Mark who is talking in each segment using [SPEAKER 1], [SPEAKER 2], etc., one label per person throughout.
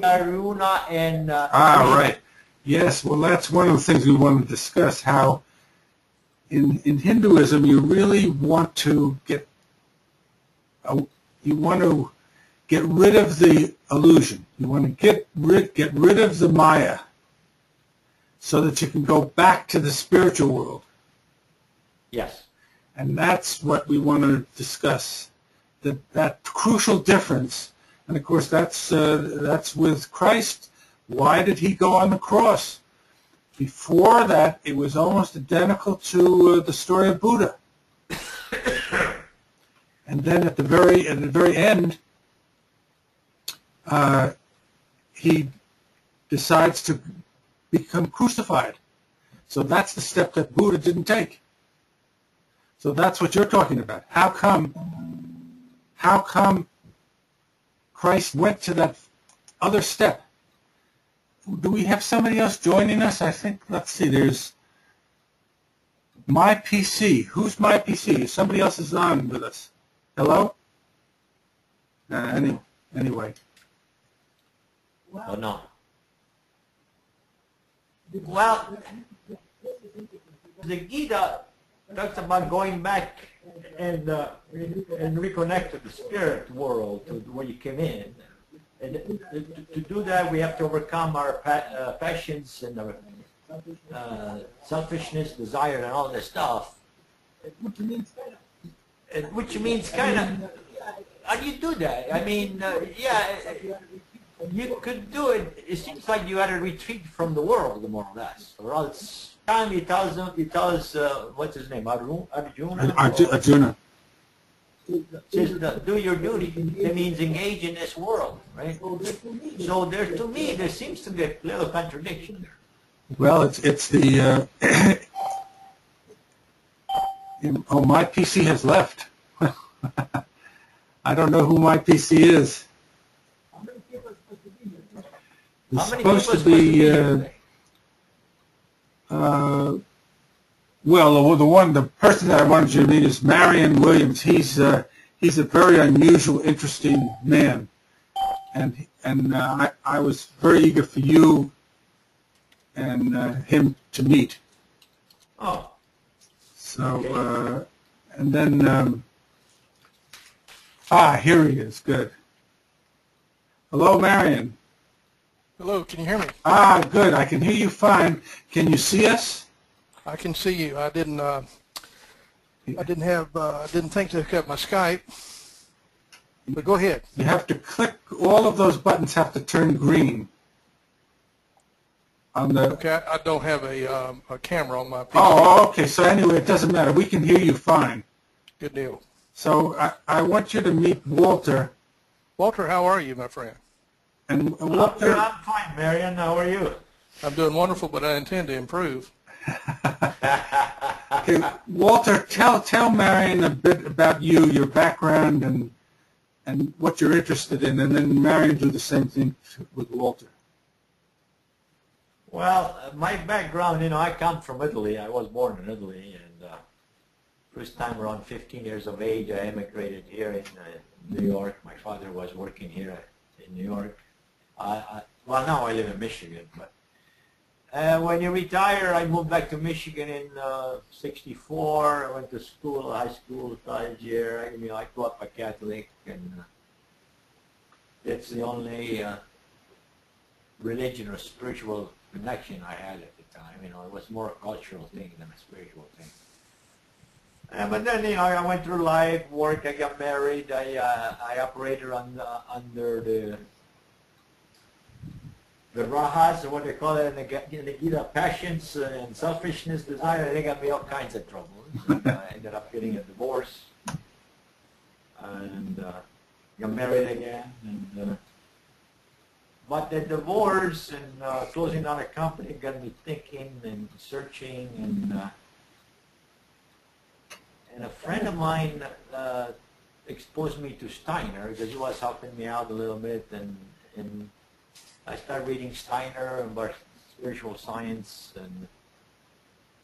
[SPEAKER 1] Aruna and
[SPEAKER 2] right. Yes, well, that's one of the things we want to discuss, how in Hinduism you really want to you want to get rid of the illusion. You want to get rid of the Maya so that you can go back to the spiritual world.
[SPEAKER 1] yes.
[SPEAKER 2] And that's what we want to discuss, that crucial difference. And of course, that's with Christ. Why did he go on the cross? Before that, it was almost identical to the story of Buddha. And then at the very end, he decides to become crucified. So that's the step that Buddha didn't take. So that's what you're talking about. How come Christ went to that other step? Do we have somebody else joining us? I think, let's see, there's My PC. Who's My PC? Somebody else is on with us. Hello? Anyway.
[SPEAKER 1] Oh, no. Well, the Gita talks about going back and reconnect to the spirit world, to where you came in. And to do that, we have to overcome our passions and our selfishness, desire, and all this stuff. Which means kind of, how do you do that? I mean, yeah, you could do it. It seems like you had to retreat from the world, more or less. Or else, time he tells what's his name, Arjuna?
[SPEAKER 2] Arjuna.
[SPEAKER 1] Says, do your duty. It means engage in this world, right? So to me, there seems to be a little contradiction there.
[SPEAKER 2] Well, it's the oh, My PC has left. I don't know who My PC is. It's
[SPEAKER 1] How many
[SPEAKER 2] supposed to
[SPEAKER 1] people
[SPEAKER 2] be. Well, the person that I wanted you to meet is Marion Williams. He's a very unusual, interesting man, and I was very eager for you and him to meet.
[SPEAKER 1] Oh.
[SPEAKER 2] So, and then here he is. Good. Hello, Marion.
[SPEAKER 3] Hello, can you hear me?
[SPEAKER 2] Good. I can hear you fine. Can you see us?
[SPEAKER 3] I can see you. I didn't think to hook up my Skype. But go ahead.
[SPEAKER 2] You have to click. All of those buttons have to turn green.
[SPEAKER 3] Okay, I don't have a camera on my PC.
[SPEAKER 2] Oh, okay. So anyway, it doesn't matter. We can hear you fine.
[SPEAKER 3] Good deal.
[SPEAKER 2] So I want you to meet Walter.
[SPEAKER 3] Walter, how are you, my friend?
[SPEAKER 2] And Walter,
[SPEAKER 1] I'm fine, Marion. How are you?
[SPEAKER 3] I'm doing wonderful, but I intend to improve.
[SPEAKER 2] Okay, Walter, tell Marion a bit about you, your background, and what you're interested in, and then Marion do the same thing with Walter.
[SPEAKER 1] Well, my background, I come from Italy. I was born in Italy, and first time around 15 years of age, I immigrated here in New York. My father was working here in New York. Well, now I live in Michigan, but when you retire, I moved back to Michigan in '64. I went to school, high school, college year. I grew up a Catholic, and it's the only religion or spiritual connection I had at the time. It was more a cultural thing than a spiritual thing. But then, I went through life, work. I got married. I operated under the rahas, or what they call it in the Gita, passions and selfishness, desire. They got me all kinds of trouble. I ended up getting a divorce and got married again. But the divorce and closing down a company got me thinking and searching. And a friend of mine exposed me to Steiner because he was helping me out a little bit, and I started reading Steiner about spiritual science and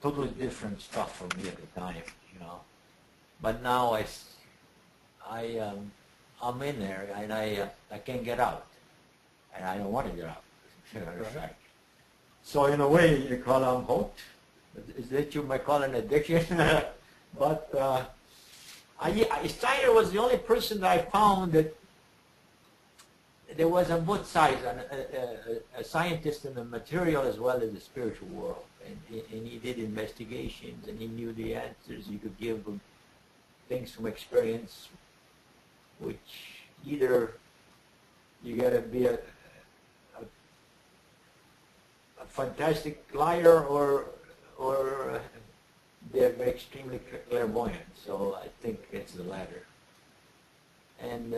[SPEAKER 1] totally different stuff for me at the time, But now I'm in there and I can't get out. and I don't want to get out. In fact. So in a way, you call I'm hooked. Is that you might call an addiction? But Steiner was the only person that I found that there was on both sides, a scientist in the material as well as the spiritual world. And he did investigations, and he knew the answers. You could give him things from experience, which either you got to be a fantastic liar or they're extremely clairvoyant. So I think it's the latter. And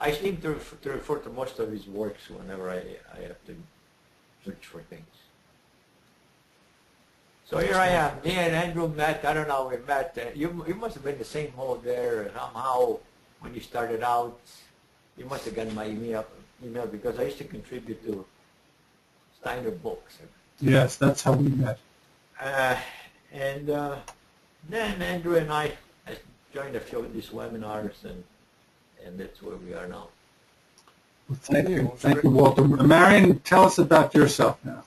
[SPEAKER 1] I seem to refer to most of his works whenever I have to search for things. So here I am. Me and Andrew met. I don't know. We met. You must have been the same mode there somehow when you started out. You must have gotten my email because I used to contribute to Steiner books.
[SPEAKER 2] Yes, that's how we met.
[SPEAKER 1] And then Andrew and I joined a few of these webinars, and that's where we are now.
[SPEAKER 2] Well, thank you, Walter. Marion, tell us about yourself now.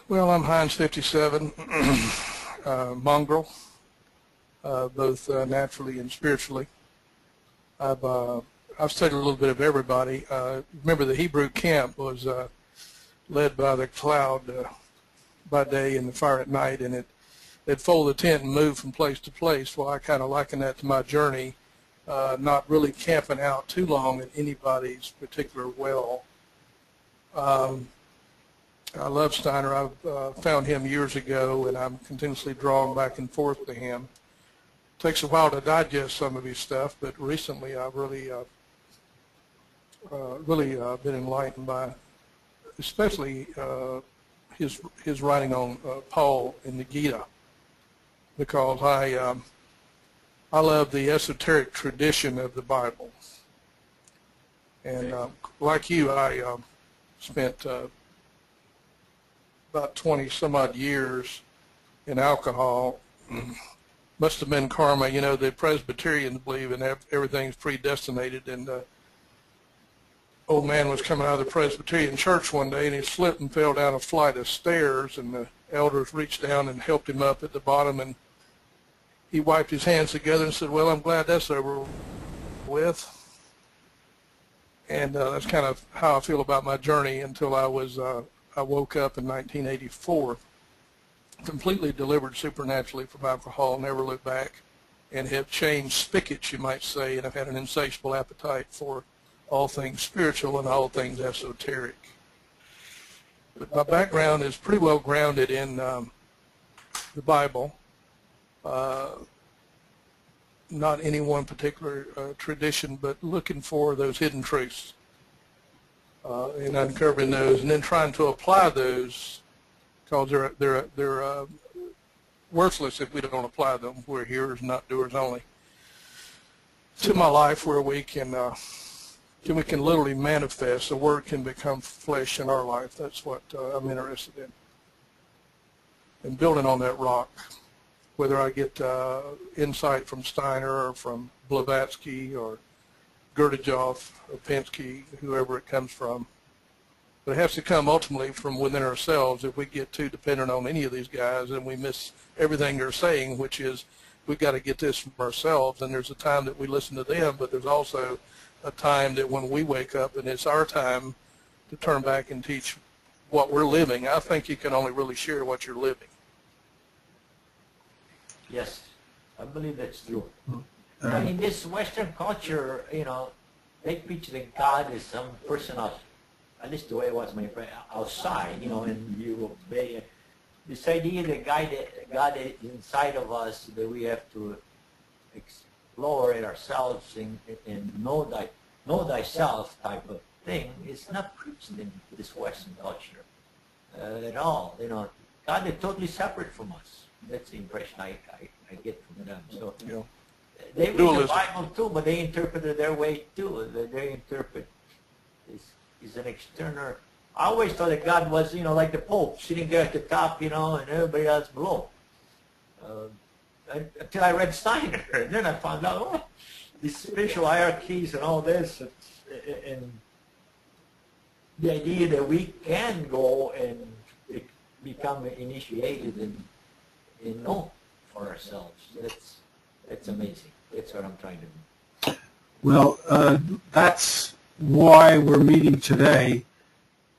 [SPEAKER 3] Well, I'm Heinz 57, mongrel, both naturally and spiritually. I've studied a little bit of everybody. Remember, the Hebrew camp was led by the cloud by day and the fire at night, and they'd fold the tent and move from place to place. Well, I kind of liken that to my journey, not really camping out too long at anybody's particular well. I love Steiner. I found him years ago, and I'm continuously drawn back and forth to him. It takes a while to digest some of his stuff, but recently I've really been enlightened by, especially his writing on Paul in the Gita, because I love the esoteric tradition of the Bible. And like you, I spent about 20 some odd years in alcohol. Must have been karma. You know, the Presbyterians believe in everything's predestinated, and old man was coming out of the Presbyterian church one day, and he slipped and fell down a flight of stairs, and the elders reached down and helped him up at the bottom, and he wiped his hands together and said, well, I'm glad that's over with. And that's kind of how I feel about my journey until I woke up in 1984, completely delivered supernaturally from alcohol, never looked back, and have changed spigots, you might say, and I've had an insatiable appetite for all things spiritual and all things esoteric. But my background is pretty well grounded in the Bible, not any one particular tradition, but looking for those hidden truths and uncovering those, and then trying to apply those, because they're worthless if we don't apply them. We're hearers, not doers only. To my life, where we can literally manifest. The Word can become flesh in our life. That's what I'm interested in. And building on that rock, whether I get insight from Steiner or from Blavatsky or Gurdjieff or Pensky, whoever it comes from. But it has to come ultimately from within ourselves. If we get too dependent on any of these guys, then we miss everything they're saying, which is we've got to get this from ourselves. And there's a time that we listen to them, but there's also a time that when we wake up and it's our time to turn back and teach what we're living. I think you can only really share what you're living.
[SPEAKER 1] Yes, I believe that's true. In this Western culture, you know, they preach that God is some person else, at least the way it was my friend, outside, you know, and you obey. This idea that God is inside of us, that we have to explore it ourselves and know thyself type of thing, is not preached in this Western culture at all. You know, God is totally separate from us. That's the impression I get from them. So
[SPEAKER 3] Yeah.
[SPEAKER 1] they read the Bible too, but they interpret it their way too. They interpret is an external. I always thought that God was, you know, like the Pope, sitting there at the top, you know, and everybody else below. Until I read Steiner, and then I found out, oh, these spiritual hierarchies and all this. and the idea that we can go and become initiated and know for ourselves. That's amazing. That's what I'm trying to do.
[SPEAKER 2] Well, that's why we're meeting today,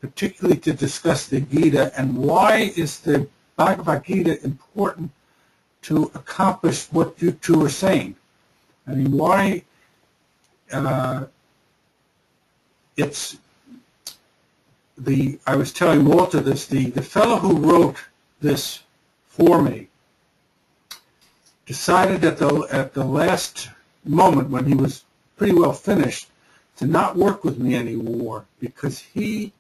[SPEAKER 2] particularly to discuss the Gita, and why is the Bhagavad Gita important to accomplish what you two are saying. I mean, why it's I was telling Walter this, the fellow who wrote this for me decided at the last moment when he was pretty well finished to not work with me anymore because he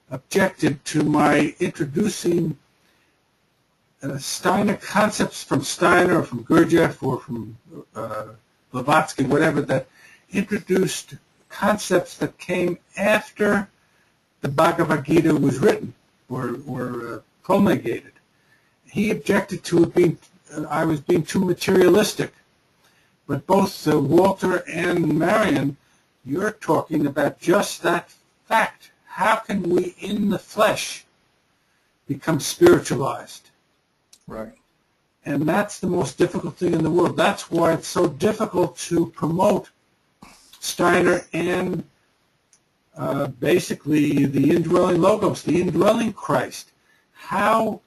[SPEAKER 2] objected to my introducing Steiner concepts from Steiner or from Gurdjieff or from Blavatsky, whatever, that introduced concepts that came after the Bhagavad Gita was written or promulgated. He objected to it being, I was being too materialistic. But both Walter and Marion, you're talking about just that fact. How can we in the flesh become spiritualized?
[SPEAKER 3] Right.
[SPEAKER 2] And that's the most difficult thing in the world. That's why it's so difficult to promote Steiner and basically the indwelling Logos, the indwelling Christ. How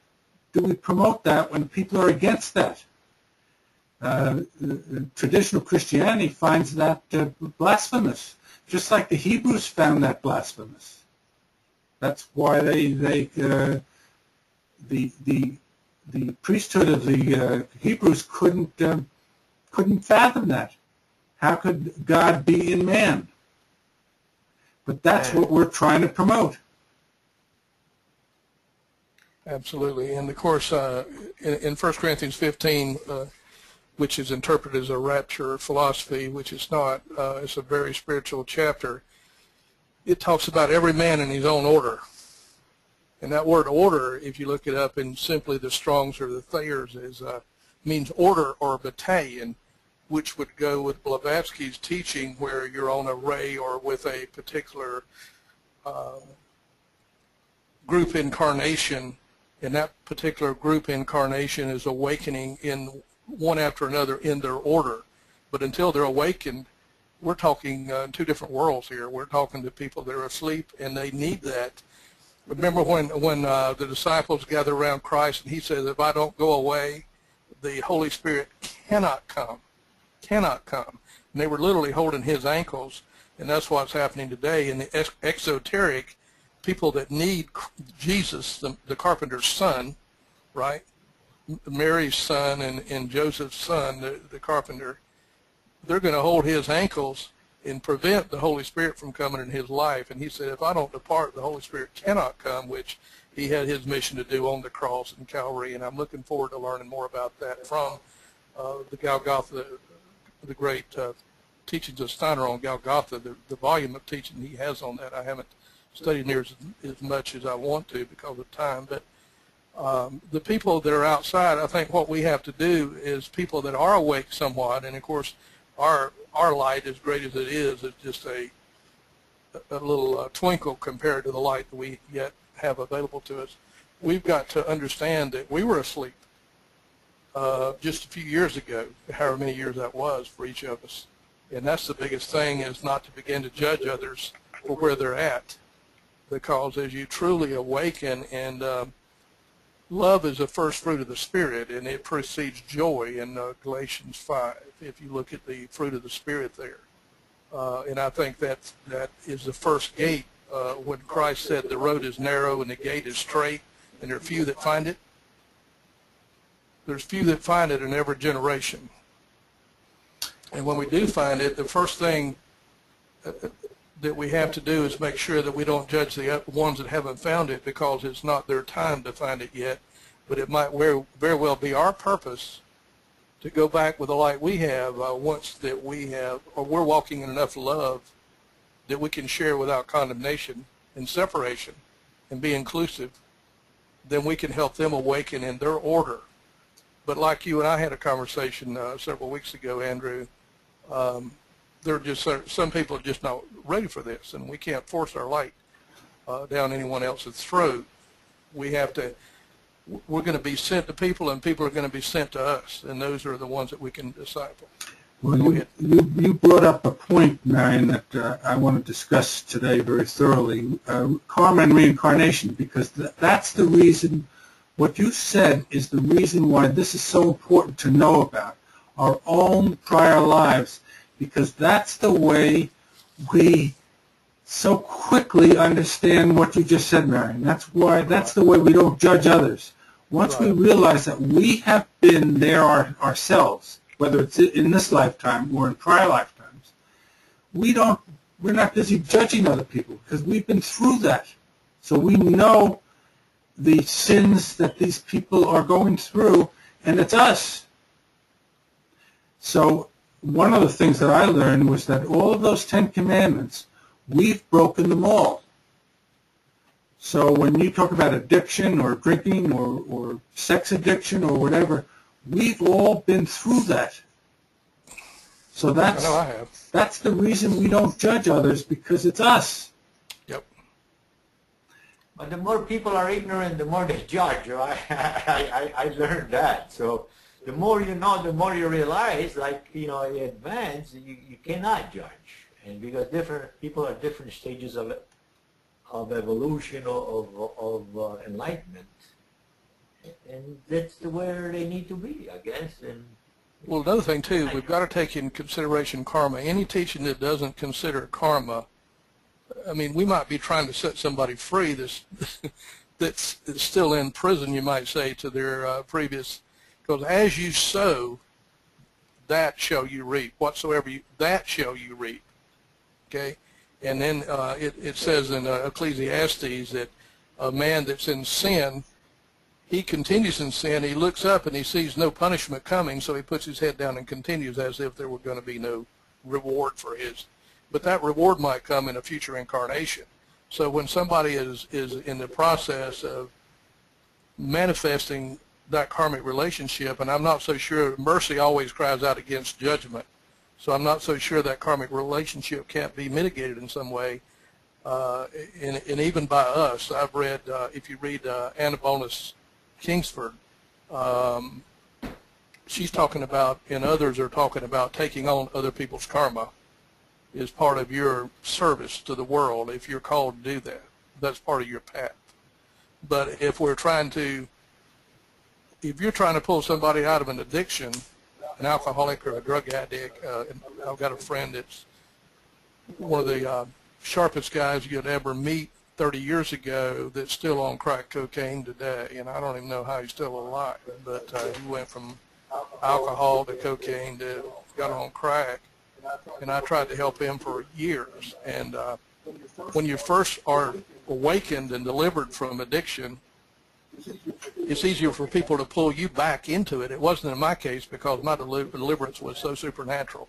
[SPEAKER 2] do we promote that when people are against that? Traditional Christianity finds that blasphemous, just like the Hebrews found that blasphemous. That's why the priesthood of the Hebrews couldn't fathom that. How could God be in man? But that's what we're trying to promote.
[SPEAKER 3] Absolutely. And of course, in 1 Corinthians 15, which is interpreted as a rapture philosophy, which is not, it's a very spiritual chapter, it talks about every man in his own order. And that word order, if you look it up in simply the Strongs or the Thayers, means order or battalion, which would go with Blavatsky's teaching where you're on a ray or with a particular group incarnation, and that particular group incarnation is awakening in one after another in their order. But until they're awakened, we're talking two different worlds here. We're talking to people that are asleep, and they need that. Remember when the disciples gather around Christ, and he says, if I don't go away, the Holy Spirit cannot come. Cannot come. And they were literally holding his ankles, and that's what's happening today. In the exoteric, people that need Jesus, the carpenter's son, right? Mary's son and Joseph's son, the carpenter, they're going to hold his ankles and prevent the Holy Spirit from coming in his life. And he said, if I don't depart, the Holy Spirit cannot come, which he had his mission to do on the cross in Calvary. And I'm looking forward to learning more about that from the Golgotha, the great teachings of Steiner on Golgotha, the volume of teaching he has on that. I haven't studied near as much as I want to because of time. But the people that are outside, I think what we have to do is people that are awake somewhat, and of course our light, as great as it is just a little twinkle compared to the light that we yet have available to us. We've got to understand that we were asleep just a few years ago, however many years that was for each of us. And that's the biggest thing, is not to begin to judge others for where they're at. Because as you truly awaken, and love is the first fruit of the Spirit, and it precedes joy in Galatians 5, if you look at the fruit of the Spirit there. And I think that is the first gate when Christ said the road is narrow and the gate is straight, and there are few that find it. There's few that find it in every generation. And when we do find it, the first thing that we have to do is make sure that we don't judge the ones that haven't found it because it's not their time to find it yet. But it might very well be our purpose to go back with the light we have once that we have, or we're walking in enough love that we can share without condemnation and separation and be inclusive. Then we can help them awaken in their order. But like you and I had a conversation several weeks ago, Andrew, they're just some people are just not ready for this, and we can't force our light down anyone else's throat. We have to. We're going to be sent to people, and people are going to be sent to us, and those are the ones that we can disciple.
[SPEAKER 2] Well, you brought up a point, Marion, that I want to discuss today very thoroughly, karma and reincarnation, because that's the reason, what you said is the reason why this is so important to know about, our own prior lives, because that's the way we so quickly understand what you just said, Marion. That's the way we don't judge others. Once we realize that we have been there ourselves, whether it's in this lifetime or in prior lifetimes, we're not busy judging other people because we've been through that. So we know the sins that these people are going through, and it's us. So one of the things that I learned was that all of those 10 commandments, we've broken them all. So when you talk about addiction or drinking or sex addiction or whatever, we've all been through that. So that's the reason we don't judge others, because it's us.
[SPEAKER 3] Yep.
[SPEAKER 1] But the more people are ignorant, the more they judge. I learned that. So the more you know, the more you realize, like, you advance, you cannot judge. And because different people are different stages of evolution, of enlightenment. And that's where they need to be, I guess. And
[SPEAKER 3] well, another thing, too, we've got to take in consideration karma. Any teaching that doesn't consider karma, I mean, we might be trying to set somebody free that's still in prison, you might say, to their previous, because as you sow, that shall you reap. Whatsoever that shall you reap. Okay? And then it says in Ecclesiastes that a man that's in sin, he continues in sin, he looks up and he sees no punishment coming, so he puts his head down and continues as if there were going to be no reward for his. But that reward might come in a future incarnation. So when somebody is in the process of manifesting that karmic relationship, and I'm not so sure, mercy always cries out against judgment, so I'm not so sure that karmic relationship can't be mitigated in some way, and even by us. I've read, if you read Anna Bonus Kingsford, she's talking about, and others are talking about, taking on other people's karma is part of your service to the world if you're called to do that. That's part of your path. But if you're trying to pull somebody out of an addiction, an alcoholic or a drug addict, I've got a friend that's one of the sharpest guys you'd ever meet 30 years ago that's still on crack cocaine today, and I don't even know how he's still alive, but he went from alcohol to cocaine to got on crack, and I tried to help him for years. And when you first are awakened and delivered from addiction, it's easier for people to pull you back into it. It wasn't in my case because my deliverance was so supernatural.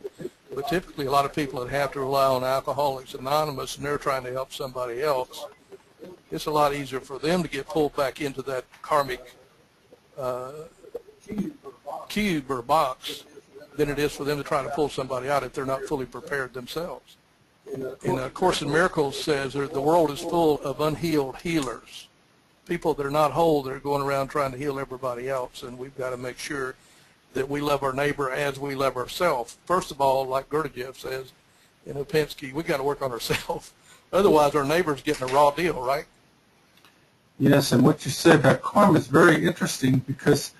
[SPEAKER 3] But typically a lot of people that have to rely on Alcoholics Anonymous and they're trying to help somebody else, it's a lot easier for them to get pulled back into that karmic cube or box than it is for them to try to pull somebody out if they're not fully prepared themselves. And A Course in Miracles says the world is full of unhealed healers. People that are not whole, they're going around trying to heal everybody else, and we've got to make sure that we love our neighbor as we love ourselves. First of all, like Gurdjieff says in Opensky, we got to work on ourselves. Otherwise, our neighbor's getting a raw deal, right?
[SPEAKER 2] Yes, and what you said about karma is very interesting because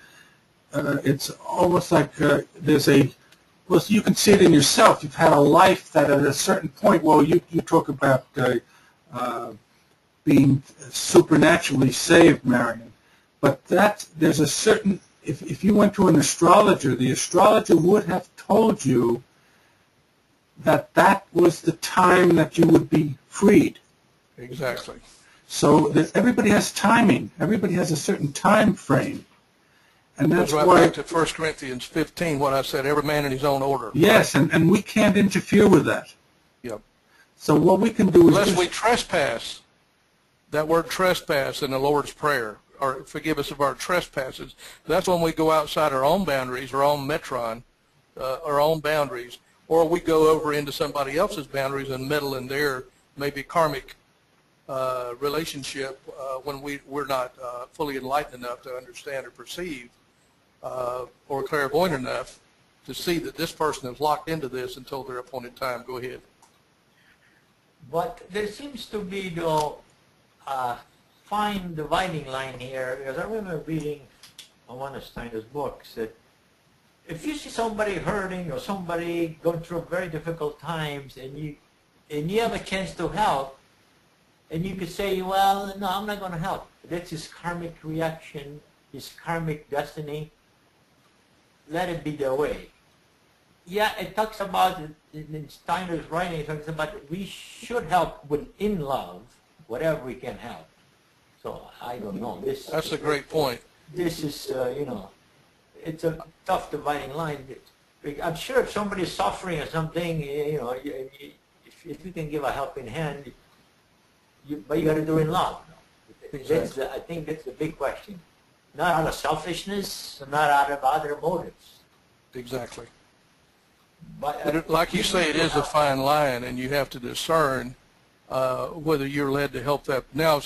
[SPEAKER 2] it's almost like well, you can see it in yourself. You've had a life that at a certain point, well, you talk about being supernaturally saved, Marion. But there's a certain, if you went to an astrologer, the astrologer would have told you that was the time that you would be freed.
[SPEAKER 3] Exactly.
[SPEAKER 2] So everybody has timing. Everybody has a certain time frame. And that's
[SPEAKER 3] right
[SPEAKER 2] why,
[SPEAKER 3] back to 1 Corinthians 15, what I said, every man in his own order.
[SPEAKER 2] Yes, and we can't interfere with that.
[SPEAKER 3] Yep.
[SPEAKER 2] So what we can do is
[SPEAKER 3] unless we trespass. That word trespass in the Lord's Prayer, or forgive us of our trespasses, that's when we go outside our own boundaries, our own metron, our own boundaries, or we go over into somebody else's boundaries and meddle in their maybe karmic relationship when we're not fully enlightened enough to understand or perceive or clairvoyant enough to see that this person is locked into this until their appointed time. Go ahead.
[SPEAKER 1] But there seems to be, though, a fine dividing line here, because I remember reading on one of Steiner's books that if you see somebody hurting or somebody going through very difficult times and you have a chance to help, and you could say, well, no, I'm not going to help. That's his karmic reaction, his karmic destiny. Let it be their way. Yeah, it talks about, in Steiner's writing, it talks about we should help within love, whatever we can help. So I don't know.
[SPEAKER 3] That's a great point.
[SPEAKER 1] This is, you know, it's a tough dividing line. I'm sure if somebody's suffering or something, you know, if you can give a helping hand, but you got to do it in love.
[SPEAKER 3] Exactly.
[SPEAKER 1] I think that's the big question. Not out of selfishness, not out of other motives.
[SPEAKER 3] Exactly.
[SPEAKER 1] But
[SPEAKER 3] like you say, it is a fine line, and you have to discern whether you're led to help that. Now,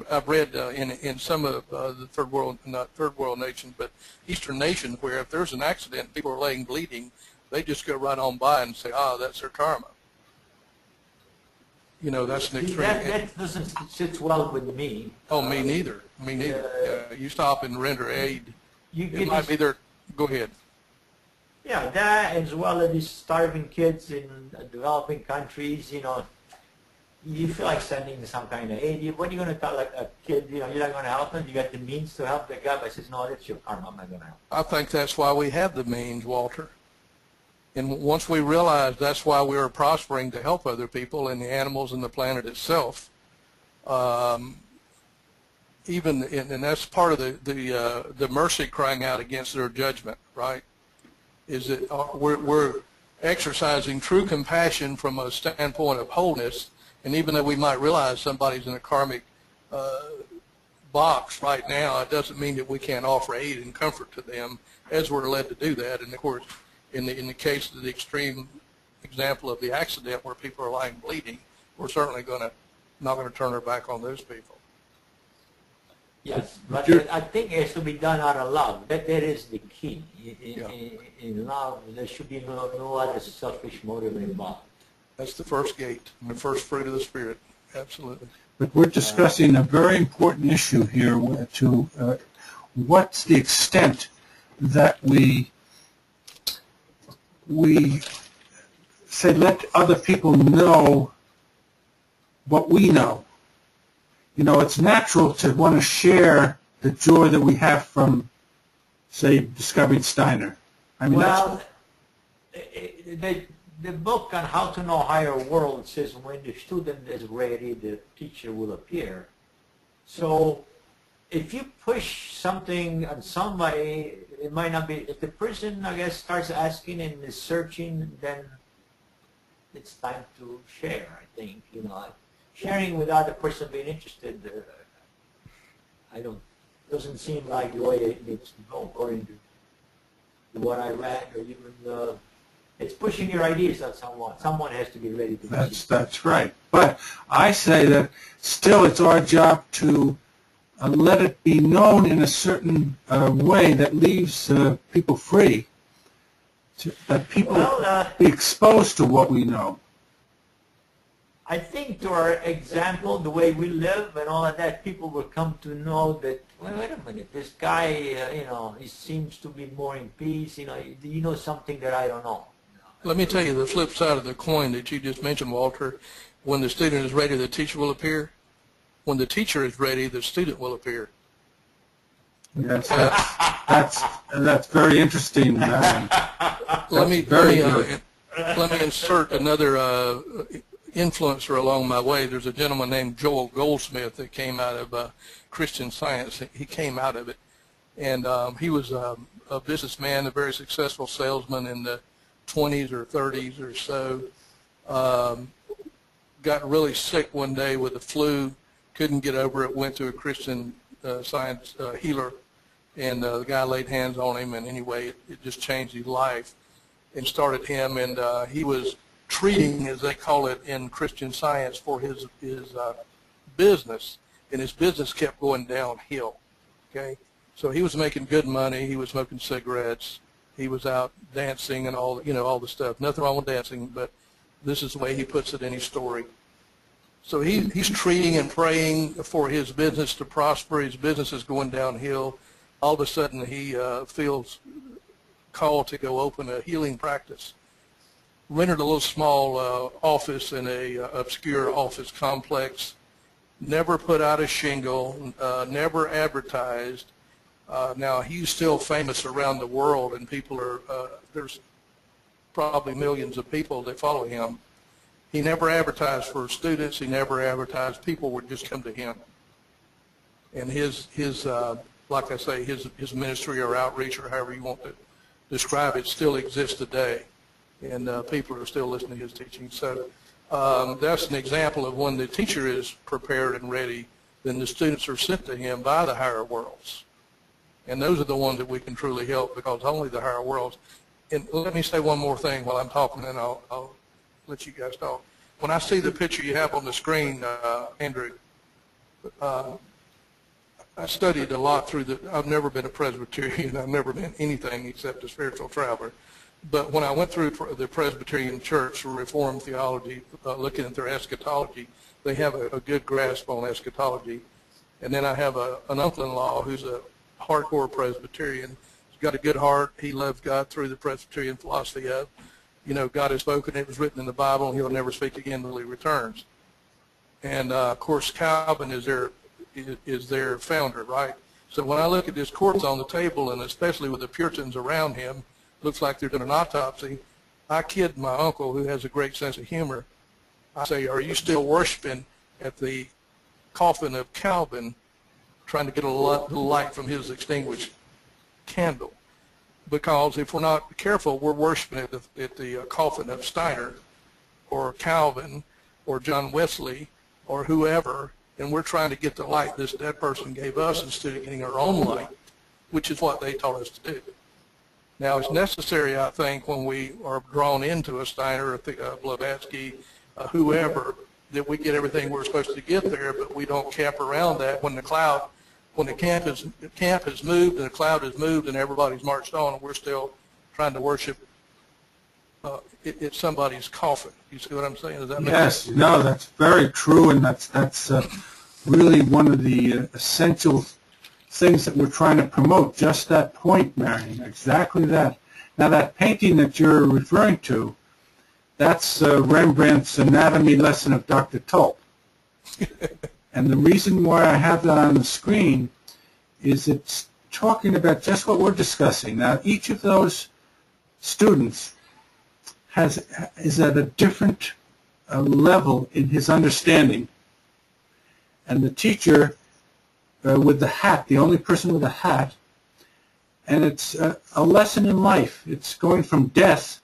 [SPEAKER 3] I've read in some of the third world, not third world nations, but Eastern nations, where if there's an accident, people are laying bleeding, they just go right on by and say, that's their karma. You know, that's an extreme.
[SPEAKER 1] That doesn't sit well with me.
[SPEAKER 3] Oh, me neither. Me neither. You stop and render aid. It might be their. Go ahead.
[SPEAKER 1] Yeah, that as well as these starving kids in developing countries, you know, you feel like sending some kind of aid. What are you going to tell like a kid, you know, you're not going to help him? You got the means to help the guy, but says, no, that's your karma, I'm not going to help.
[SPEAKER 3] I think that's why we have the means, Walter. And once we realize that's why we are prospering to help other people and the animals and the planet itself, and that's part of the mercy crying out against their judgment, right? Is that we're exercising true compassion from a standpoint of wholeness, and even though we might realize somebody's in a karmic box right now, it doesn't mean that we can't offer aid and comfort to them as we're led to do that. And of course, in the case of the extreme example of the accident where people are lying bleeding, we're certainly not going to turn our back on those people.
[SPEAKER 1] Yes, but I think it has to be done out of love. That is the key. In love, there should be no other selfish motive involved.
[SPEAKER 3] That's the first gate, the first fruit of the Spirit. Absolutely.
[SPEAKER 2] But we're discussing a very important issue here to what's the extent that we say let other people know what we know. You know, it's natural to want to share the joy that we have from, say, discovering Steiner. I mean,
[SPEAKER 1] well, the book on how to know higher world says when the student is ready, the teacher will appear. So if you push something on somebody, it might not be, if the person, I guess, starts asking and is searching, then it's time to share, I think, you know. Sharing without the person being interested, doesn't seem like the way it needs to go, according to what I read, or even, it's pushing your ideas on someone. Someone has to be ready to receive.
[SPEAKER 2] That's right. But I say that still it's our job to let it be known in a certain way that leaves people free, that people be exposed to what we know.
[SPEAKER 1] I think to our example, the way we live and all of that, people will come to know that, well, wait a minute, this guy, you know, he seems to be more in peace, you know something that I don't know.
[SPEAKER 3] Let me tell you the flip side of the coin that you just mentioned, Walter. When the student is ready, the teacher will appear. When the teacher is ready, the student will appear.
[SPEAKER 2] Yes, that's very interesting.
[SPEAKER 3] Let me insert another influencer along my way. There's a gentleman named Joel Goldsmith that came out of Christian Science. He came out of it, and he was a businessman, a very successful salesman in the 20s or 30s or so. Got really sick one day with the flu, couldn't get over it, went to a Christian Science healer, and the guy laid hands on him, and anyway, it just changed his life. and started him, and he was treating, as they call it in Christian Science, for his business, and his business kept going downhill. Okay, so he was making good money. He was smoking cigarettes. He was out dancing and all the stuff. Nothing wrong with dancing, but this is the way he puts it in his story. So he's treating and praying for his business to prosper. His business is going downhill. All of a sudden, he feels called to go open a healing practice. Rented a little small office in a obscure office complex. Never put out a shingle. Never advertised. Now he's still famous around the world, and people are there's probably millions of people that follow him. He never advertised for students. He never advertised. People would just come to him. And his like I say, his ministry or outreach or however you want to describe it still exists today, and people are still listening to his teaching. So that's an example of when the teacher is prepared and ready, then the students are sent to him by the higher worlds. And those are the ones that we can truly help, because only the higher worlds. And let me say one more thing while I'm talking, and I'll let you guys talk. When I see the picture you have on the screen, Andrew, I studied a lot through I've never been a Presbyterian. I've never been anything except a spiritual traveler. But when I went through the Presbyterian Church, Reformed theology, looking at their eschatology, they have a good grasp on eschatology. And then I have an uncle-in-law who's a hardcore Presbyterian. He's got a good heart. He loves God through the Presbyterian philosophy of, God has spoken, it was written in the Bible, and he'll never speak again until he returns. And, of course, Calvin is their founder, right? So when I look at this corpse on the table, and especially with the Puritans around him, looks like they're doing an autopsy, I kid my uncle, who has a great sense of humor. I say, are you still worshiping at the coffin of Calvin, trying to get a little light from his extinguished candle? Because if we're not careful, we're worshiping at the coffin of Steiner or Calvin or John Wesley or whoever, and we're trying to get the light this dead person gave us instead of getting our own light, which is what they taught us to do. Now, it's necessary, I think, when we are drawn into a Steiner, a Blavatsky, whoever, that we get everything we're supposed to get there, but we don't camp around that when the camp has moved and the cloud has moved and everybody's marched on, and we're still trying to worship it's somebody's coffin. You see what I'm saying? Does that make sense?
[SPEAKER 2] Yes, no, that's very true, and that's really one of the essential things that we're trying to promote, just that point, Marion, exactly that. Now, that painting that you're referring to, that's Rembrandt's Anatomy Lesson of Dr. Tulp. And the reason why I have that on the screen is it's talking about just what we're discussing. Now, each of those students is at a different level in his understanding. And the teacher with the hat, the only person with a hat, and it's a lesson in life. It's going from death,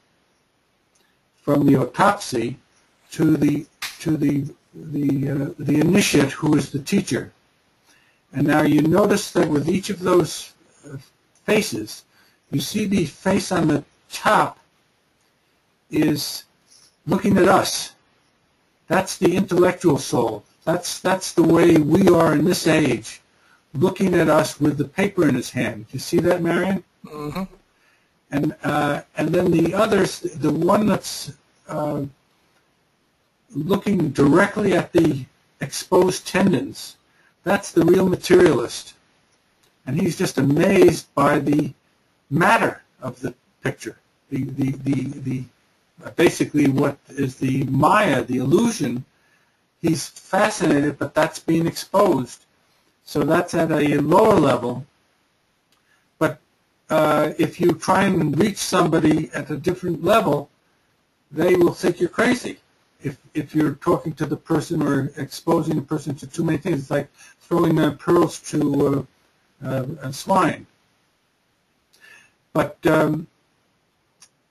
[SPEAKER 2] from the autopsy, to the initiate who is the teacher. And now you notice that with each of those faces, you see the face on the top is looking at us. That's the intellectual soul. That's the way we are in this age, looking at us with the paper in his hand. Do you see that, Marion?
[SPEAKER 3] Mm-hmm.
[SPEAKER 2] And then the others, the one that's looking directly at the exposed tendons, that's the real materialist. And he's just amazed by the matter of the picture, the basically what is the Maya, the illusion. He's fascinated, but that's being exposed. So that's at a lower level. But if you try and reach somebody at a different level, they will think you're crazy. If you're talking to the person or exposing the person to too many things, it's like throwing pearls to a swine. But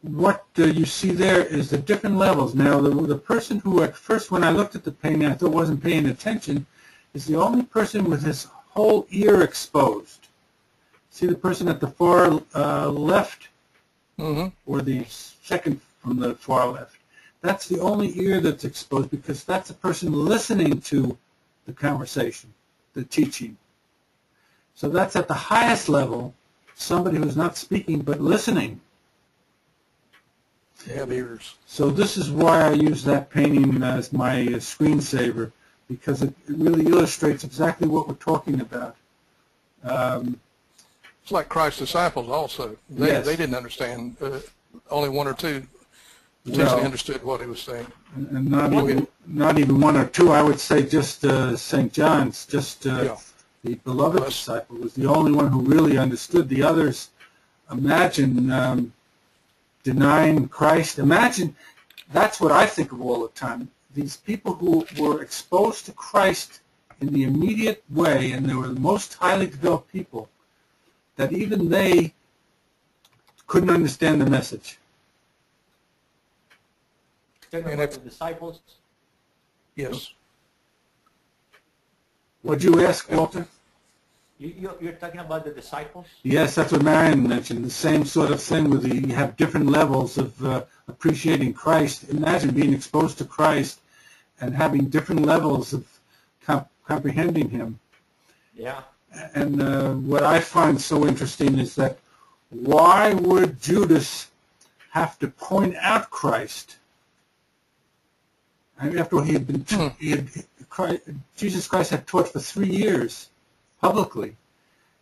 [SPEAKER 2] what you see there is the different levels. Now, the person who at first, when I looked at the painting, I thought wasn't paying attention, is the only person with his whole ear exposed. See the person at the far left or the second from the far left. That's the only ear that's exposed, because that's the person listening to the conversation, the teaching. So that's at the highest level, somebody who's not speaking but listening.
[SPEAKER 3] They have ears.
[SPEAKER 2] So this is why I use that painting as my screensaver, because it really illustrates exactly what we're talking about.
[SPEAKER 3] It's like Christ's disciples also. They didn't understand. Only one or two potentially understood what he was saying.
[SPEAKER 2] And not even one or two. I would say just St. John's, just the beloved disciple was the only one who really understood. The others, imagine denying Christ. Imagine, that's what I think of all the time. These people who were exposed to Christ in the immediate way, and they were the most highly developed people, that even they couldn't understand the message.
[SPEAKER 1] Talking about the disciples?
[SPEAKER 3] Yes.
[SPEAKER 2] What'd you ask, Walter?
[SPEAKER 1] You're talking about the disciples?
[SPEAKER 2] Yes, that's what Marion mentioned. The same sort of thing where you have different levels of appreciating Christ. Imagine being exposed to Christ and having different levels of comprehending him.
[SPEAKER 1] Yeah.
[SPEAKER 2] And what I find so interesting is that why would Judas have to point out Christ? I mean, after all, Jesus Christ had taught for 3 years publicly,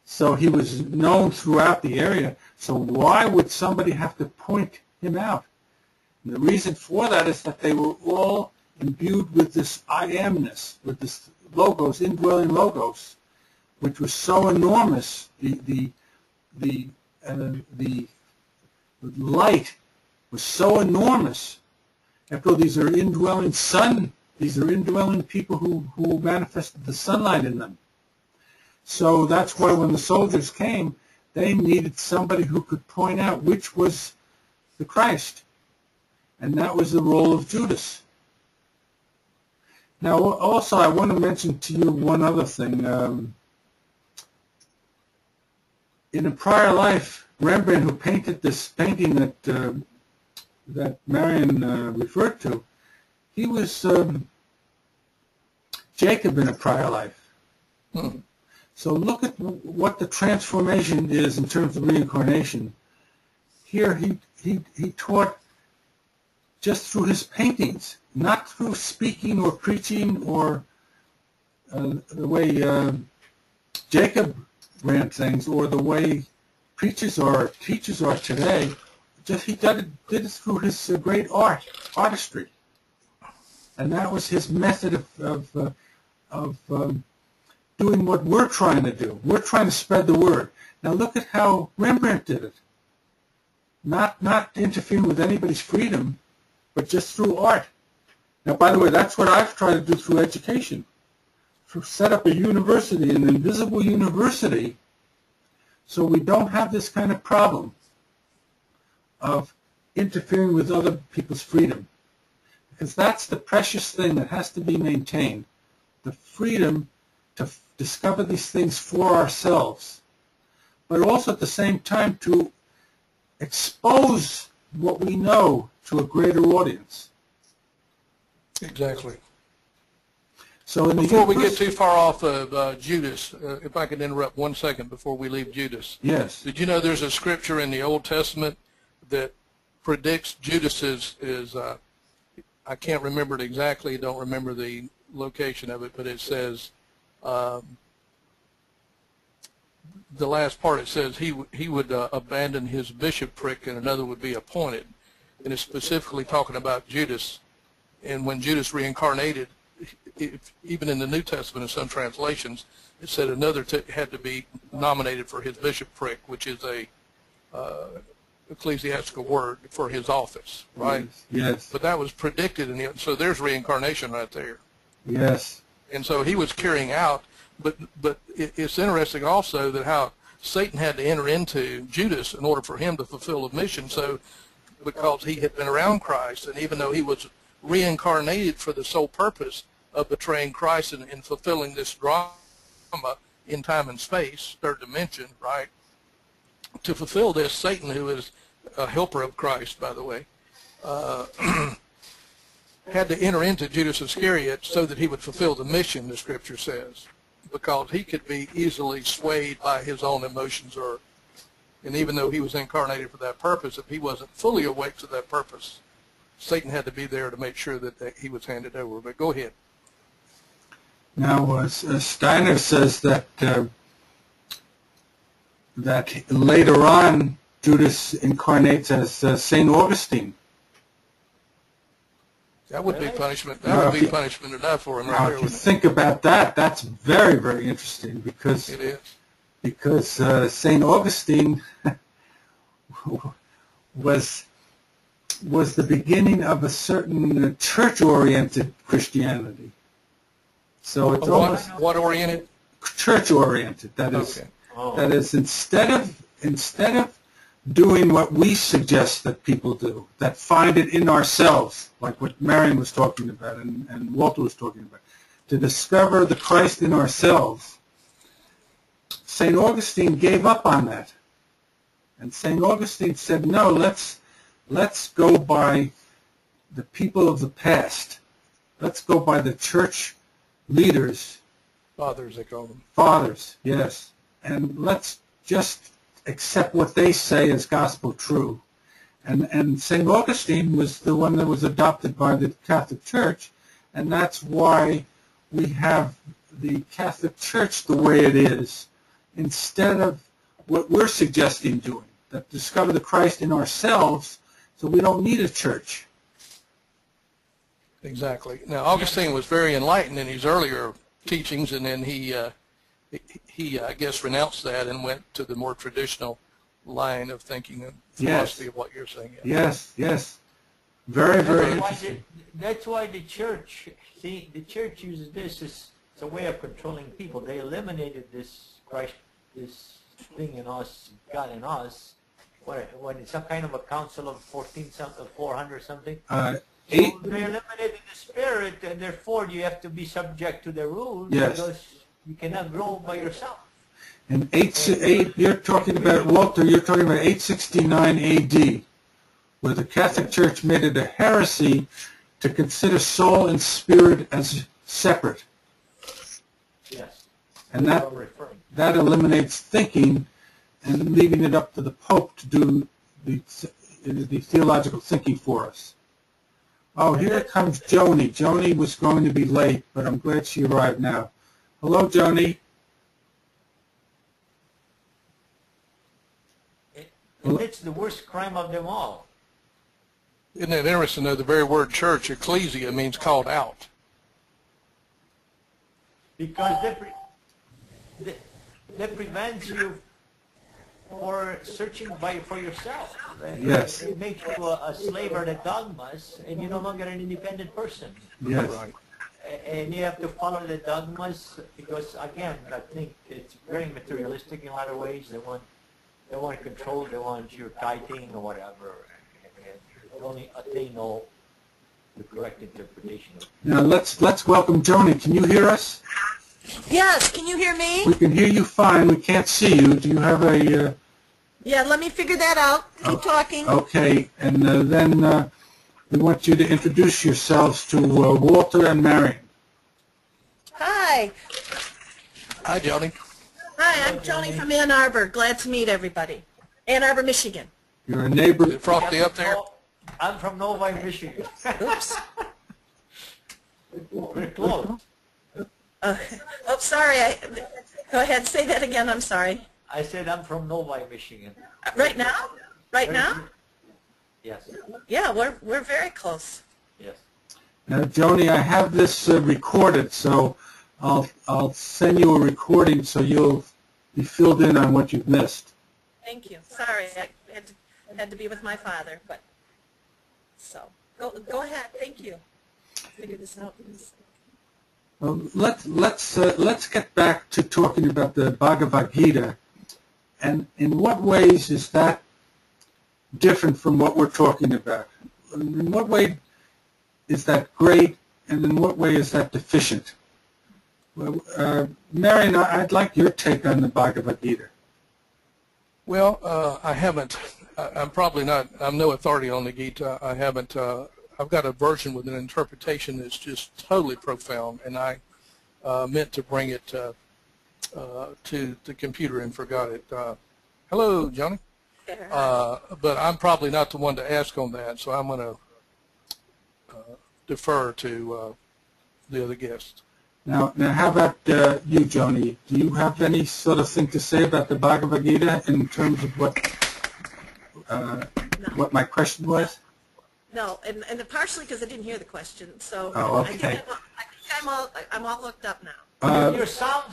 [SPEAKER 2] so he was known throughout the area. So why would somebody have to point him out? And the reason for that is that they were all imbued with this I amness, with this logos, indwelling logos, which was so enormous. The light was so enormous. After all, these are indwelling sun. These are indwelling people who manifested the sunlight in them. So that's why when the soldiers came, they needed somebody who could point out which was the Christ. And that was the role of Judas. Now, also, I want to mention to you one other thing. In a prior life, Rembrandt, who painted this painting that Marion referred to, he was Jacob in a prior life. So look at what the transformation is in terms of reincarnation. Here he taught just through his paintings, not through speaking or preaching or the way Jacob ran things, or the way preachers or teachers are today. Just he did it through his great artistry, and that was his method of doing what we're trying to do. We're trying to spread the word. Now look at how Rembrandt did it. Not interfering with anybody's freedom, but just through art. Now, by the way, that's what I've tried to do through education. To set up a university, an invisible university, so we don't have this kind of problem of interfering with other people's freedom. Because that's the precious thing that has to be maintained. The freedom to discover these things for ourselves, but also at the same time to expose what we know to a greater audience.
[SPEAKER 3] Exactly.
[SPEAKER 2] So
[SPEAKER 3] before we get too far off of Judas, if I could interrupt 1 second before we leave Judas.
[SPEAKER 2] Yes.
[SPEAKER 3] Did you know there's a scripture in the Old Testament that predicts Judas's I can't remember it exactly, don't remember the location of it, but it says, the last part, it says he would abandon his bishopric and another would be appointed. And it's specifically talking about Judas. And when Judas reincarnated, even in the New Testament in some translations, it said another had to be nominated for his bishopric, which is a ecclesiastical word for his office, right?
[SPEAKER 2] Yes.
[SPEAKER 3] But that was predicted, so there's reincarnation right there.
[SPEAKER 2] Yes.
[SPEAKER 3] And so he was carrying out, but it's interesting also that how Satan had to enter into Judas in order for him to fulfill the mission. So because he had been around Christ, and even though he was reincarnated for the sole purpose of betraying Christ and fulfilling this drama in time and space, third dimension, right? To fulfill this, Satan, who is a helper of Christ, by the way, had to enter into Judas Iscariot so that he would fulfill the mission, the Scripture says, because he could be easily swayed by his own emotions, and even though he was incarnated for that purpose, if he wasn't fully awake to that purpose, Satan had to be there to make sure that he was handed over. But go ahead.
[SPEAKER 2] Now, Steiner says that that later on Judas incarnates as St. Augustine.
[SPEAKER 3] That would be punishment. That would be punishment enough for him.
[SPEAKER 2] Now, if you think about that, that's very, very interesting because
[SPEAKER 3] it is.
[SPEAKER 2] Because St. Augustine was the beginning of a certain church-oriented Christianity. So it's almost
[SPEAKER 3] what oriented?
[SPEAKER 2] Church-oriented. That is,
[SPEAKER 3] okay.
[SPEAKER 2] That is instead of doing what we suggest that people do, that find it in ourselves, like what Marion was talking about and Walter was talking about, to discover the Christ in ourselves. St. Augustine gave up on that. And St. Augustine said, no, let's go by the people of the past. Let's go by the church leaders.
[SPEAKER 3] Fathers, they call them.
[SPEAKER 2] Fathers, yes. And let's just accept what they say as gospel true. And St. Augustine was the one that was adopted by the Catholic Church, and that's why we have the Catholic Church the way it is, instead of what we're suggesting doing, that discover the Christ in ourselves so we don't need a church.
[SPEAKER 3] Exactly. Now, Augustine was very enlightened in his earlier teachings, and then he I guess, renounced that and went to the more traditional line of thinking and philosophy of what you're saying.
[SPEAKER 2] Yes, yes. Very, very
[SPEAKER 1] interesting. That's why the church, see, the church uses this as a way of controlling people. They eliminated this Christ, this thing in us, God in us, when it's some kind of a council of 400 something.
[SPEAKER 2] Eight.
[SPEAKER 1] So they eliminated the spirit, and therefore you have to be subject to the rules because you cannot grow by yourself.
[SPEAKER 2] And you're talking about, Walter, you're talking about 869 A.D., where the Catholic Church made it a heresy to consider soul and spirit as separate.
[SPEAKER 1] Yes.
[SPEAKER 2] And that eliminates thinking and leaving it up to the Pope to do the theological thinking for us. Oh, here comes Joni. Joni was going to be late, but I'm glad she arrived now. Hello, Joni.
[SPEAKER 1] It's the worst crime of them all.
[SPEAKER 3] Isn't it interesting, though, the very word church, ecclesia, means called out.
[SPEAKER 1] Because that prevents you for searching for yourself.
[SPEAKER 2] Yes.
[SPEAKER 1] It makes you a slave of the dogmas, and you're no longer an independent person.
[SPEAKER 2] Yes.
[SPEAKER 3] Right.
[SPEAKER 1] And you have to follow the dogmas because, again, I think it's very materialistic in a lot of ways. They want control. They want your tithing or whatever. And only they know the correct interpretation.
[SPEAKER 2] Now let's welcome Joni. Can you hear us?
[SPEAKER 4] Yes, can you hear me?
[SPEAKER 2] We can hear you fine. We can't see you. Do you have a...
[SPEAKER 4] Yeah, let me figure that out. Keep talking.
[SPEAKER 2] Okay, and then we want you to introduce yourselves to Walter and Marion.
[SPEAKER 4] Hi.
[SPEAKER 3] Hi, Joni.
[SPEAKER 4] Hi, I'm Joni from Ann Arbor. Glad to meet everybody. Ann Arbor, Michigan.
[SPEAKER 2] You're a neighbor.
[SPEAKER 3] Is it frosty up there?
[SPEAKER 1] I'm from Novi, Michigan.
[SPEAKER 4] Oops.
[SPEAKER 1] We're close.
[SPEAKER 4] Oh, sorry. Go ahead. Say that again. I'm sorry.
[SPEAKER 1] I said I'm from Novi, Michigan.
[SPEAKER 4] Right now? Right now?
[SPEAKER 1] Yes.
[SPEAKER 4] Yeah, we're very close.
[SPEAKER 1] Yes.
[SPEAKER 2] Now, Joni, I have this recorded, so I'll send you a recording so you'll be filled in on what you've missed.
[SPEAKER 4] Thank you. Sorry, I had to be with my father, but so go ahead. Thank you. Figure this out.
[SPEAKER 2] Well, let's get back to talking about the Bhagavad Gita, and in what ways is that different from what we're talking about? In what way is that great, and in what way is that deficient? Well, Marion, I'd like your take on the Bhagavad Gita.
[SPEAKER 3] Well, I haven't I'm probably not, I'm no authority on the Gita. I haven't, I've got a version with an interpretation that's just totally profound, and I meant to bring it to the computer and forgot it. Hello, Johnny. But I'm probably not the one to ask on that, so I'm going to defer to the other guest.
[SPEAKER 2] Now, how about you, Joni? Do you have any sort of thing to say about the Bhagavad Gita in terms of what my question was?
[SPEAKER 4] No, and partially because I didn't hear the question, so
[SPEAKER 2] Oh, okay.
[SPEAKER 4] I think I'm all hooked up now.
[SPEAKER 1] Your sound,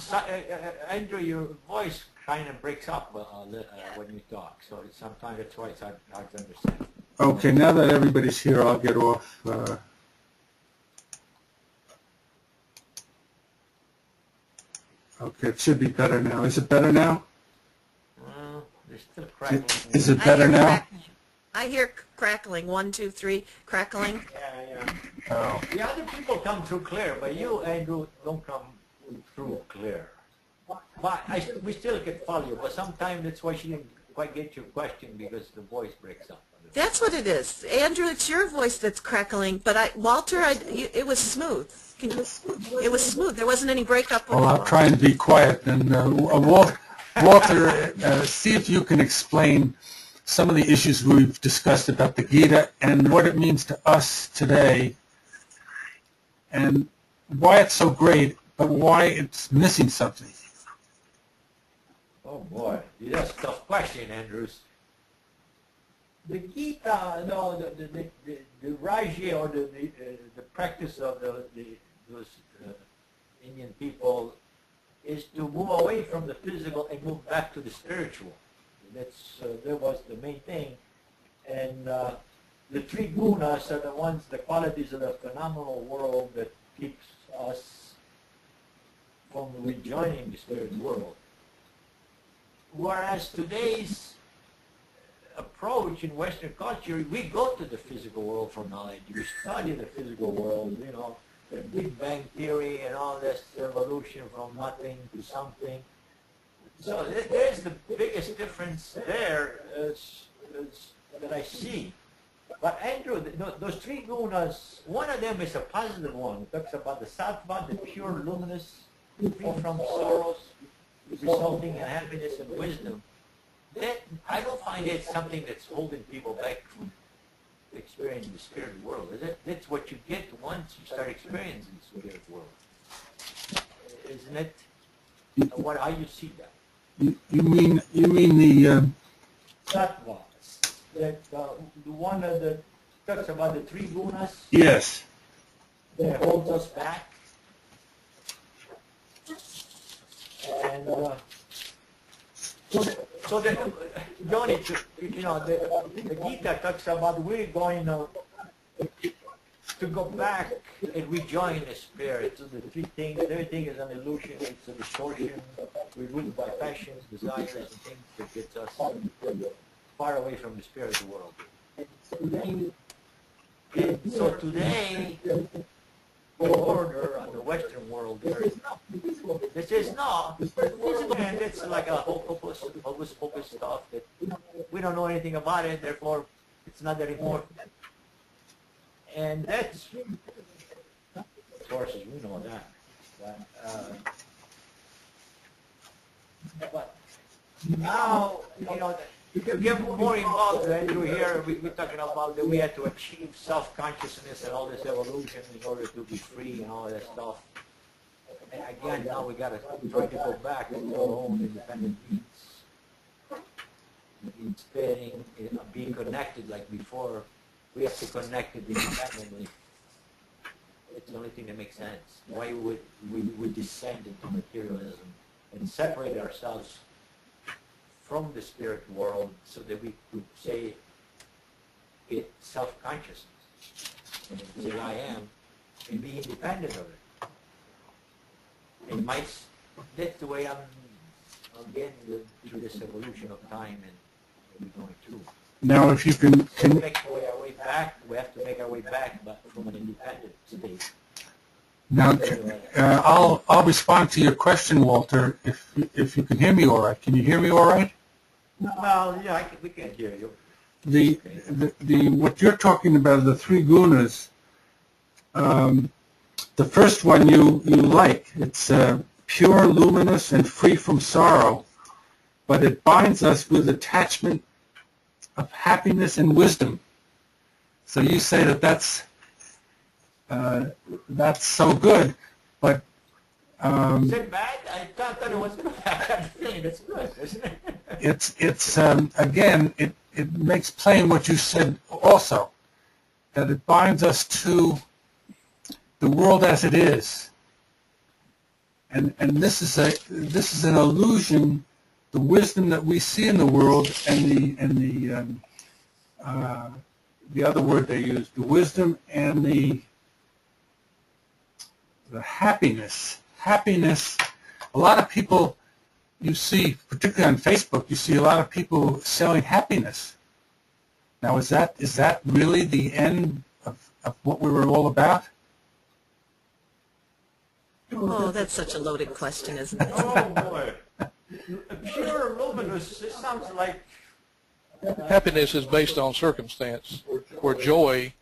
[SPEAKER 1] Andrew, your voice kind of breaks up when you talk, so sometimes that's why it's hard to understand.
[SPEAKER 2] Okay, now that everybody's here, I'll get off. Okay, it should be better now. Is it better now?
[SPEAKER 1] There's still crackling.
[SPEAKER 2] Is it better now?
[SPEAKER 4] I hear crackling. 1, 2, 3, crackling.
[SPEAKER 1] Yeah.
[SPEAKER 2] Oh.
[SPEAKER 1] The other people come through clear, but you, Andrew, don't come through clear. But we still can follow you, but sometimes that's why she didn't quite get your question, because the voice breaks up.
[SPEAKER 4] That's what it is. Andrew, it's your voice that's crackling, but Walter, it was smooth. It was smooth. There wasn't any breakup.
[SPEAKER 2] Well, I'll try and be quiet. And Walter, see if you can explain some of the issues we've discussed about the Gita and what it means to us today, and why it's so great, but why it's missing something.
[SPEAKER 1] Oh boy, that's a tough question, Andrews. The Gita, no, the Raji, or the practice of those Indian people, is to move away from the physical and move back to the spiritual. That was the main thing. And the three gunas are the qualities of the phenomenal world that keeps us from rejoining the spirit world. Whereas today's approach in Western culture, we go to the physical world for knowledge. We study the physical world, the Big Bang Theory and all this evolution from nothing to something. So there's the biggest difference there that I see. But Andrew, those three gunas, one of them is a positive one. It talks about the sattva, the pure, luminous, free from sorrows, resulting in happiness and wisdom. That, I don't find it something that's holding people back from experiencing the spirit world, is it? That's what you get once you start experiencing the spirit world. Isn't it? How you see that?
[SPEAKER 2] You mean the
[SPEAKER 1] Sattva, the one that talks about the three gunas?
[SPEAKER 2] Yes.
[SPEAKER 1] That holds us back. And so Johnny, the Gita talks about we're going to go back and rejoin the spirit. So the three things, everything is an illusion, it's a distortion. We're ruled by passions, desires, and things that gets us far away from the spiritual world. And so today, the order on the Western world, this is no, and it's like a hocus pocus stuff that we don't know anything about it, therefore it's not that important. And that's, of course, as we know that. But now, to get more involved, Andrew, here, we're talking about that we had to achieve self-consciousness and all this evolution in order to be free and all that stuff. And again, now we got to try to go back to our own independent needs. Instead of being connected like before, we have to connect it independently. It's the only thing that makes sense. Why would we descend into materialism and separate ourselves from the spirit world so that we could say it self-consciousness and say I am and be independent of it. And that's the way I'm getting through this evolution of time and we're going through.
[SPEAKER 2] Now, if you can
[SPEAKER 1] make our way back, we have to make our way back, but from an independent state.
[SPEAKER 2] Now, I'll respond to your question, Walter, if you can hear me all right. Can you hear me all right?
[SPEAKER 1] Well, yeah, we can hear you.
[SPEAKER 2] what you're talking about, the three gunas, the first one you like. It's pure, luminous, and free from sorrow, but it binds us with attachment of happiness and wisdom. So you say that's so good, but
[SPEAKER 1] Is it bad? I thought it was good. I have a feeling it's good, isn't it?
[SPEAKER 2] it's again, it makes plain what you said also, that it binds us to the world as it is, and this is an illusion. The wisdom that we see in the world, and the other word they use, the wisdom and the happiness. Happiness. A lot of people you see, particularly on Facebook, you see a lot of people selling happiness. Now, is that really the end of what we were all about?
[SPEAKER 4] Oh, that's such a loaded question, isn't it?
[SPEAKER 1] Oh boy. Pure luminous, it sounds like...
[SPEAKER 3] Happiness is based on circumstance, where joy,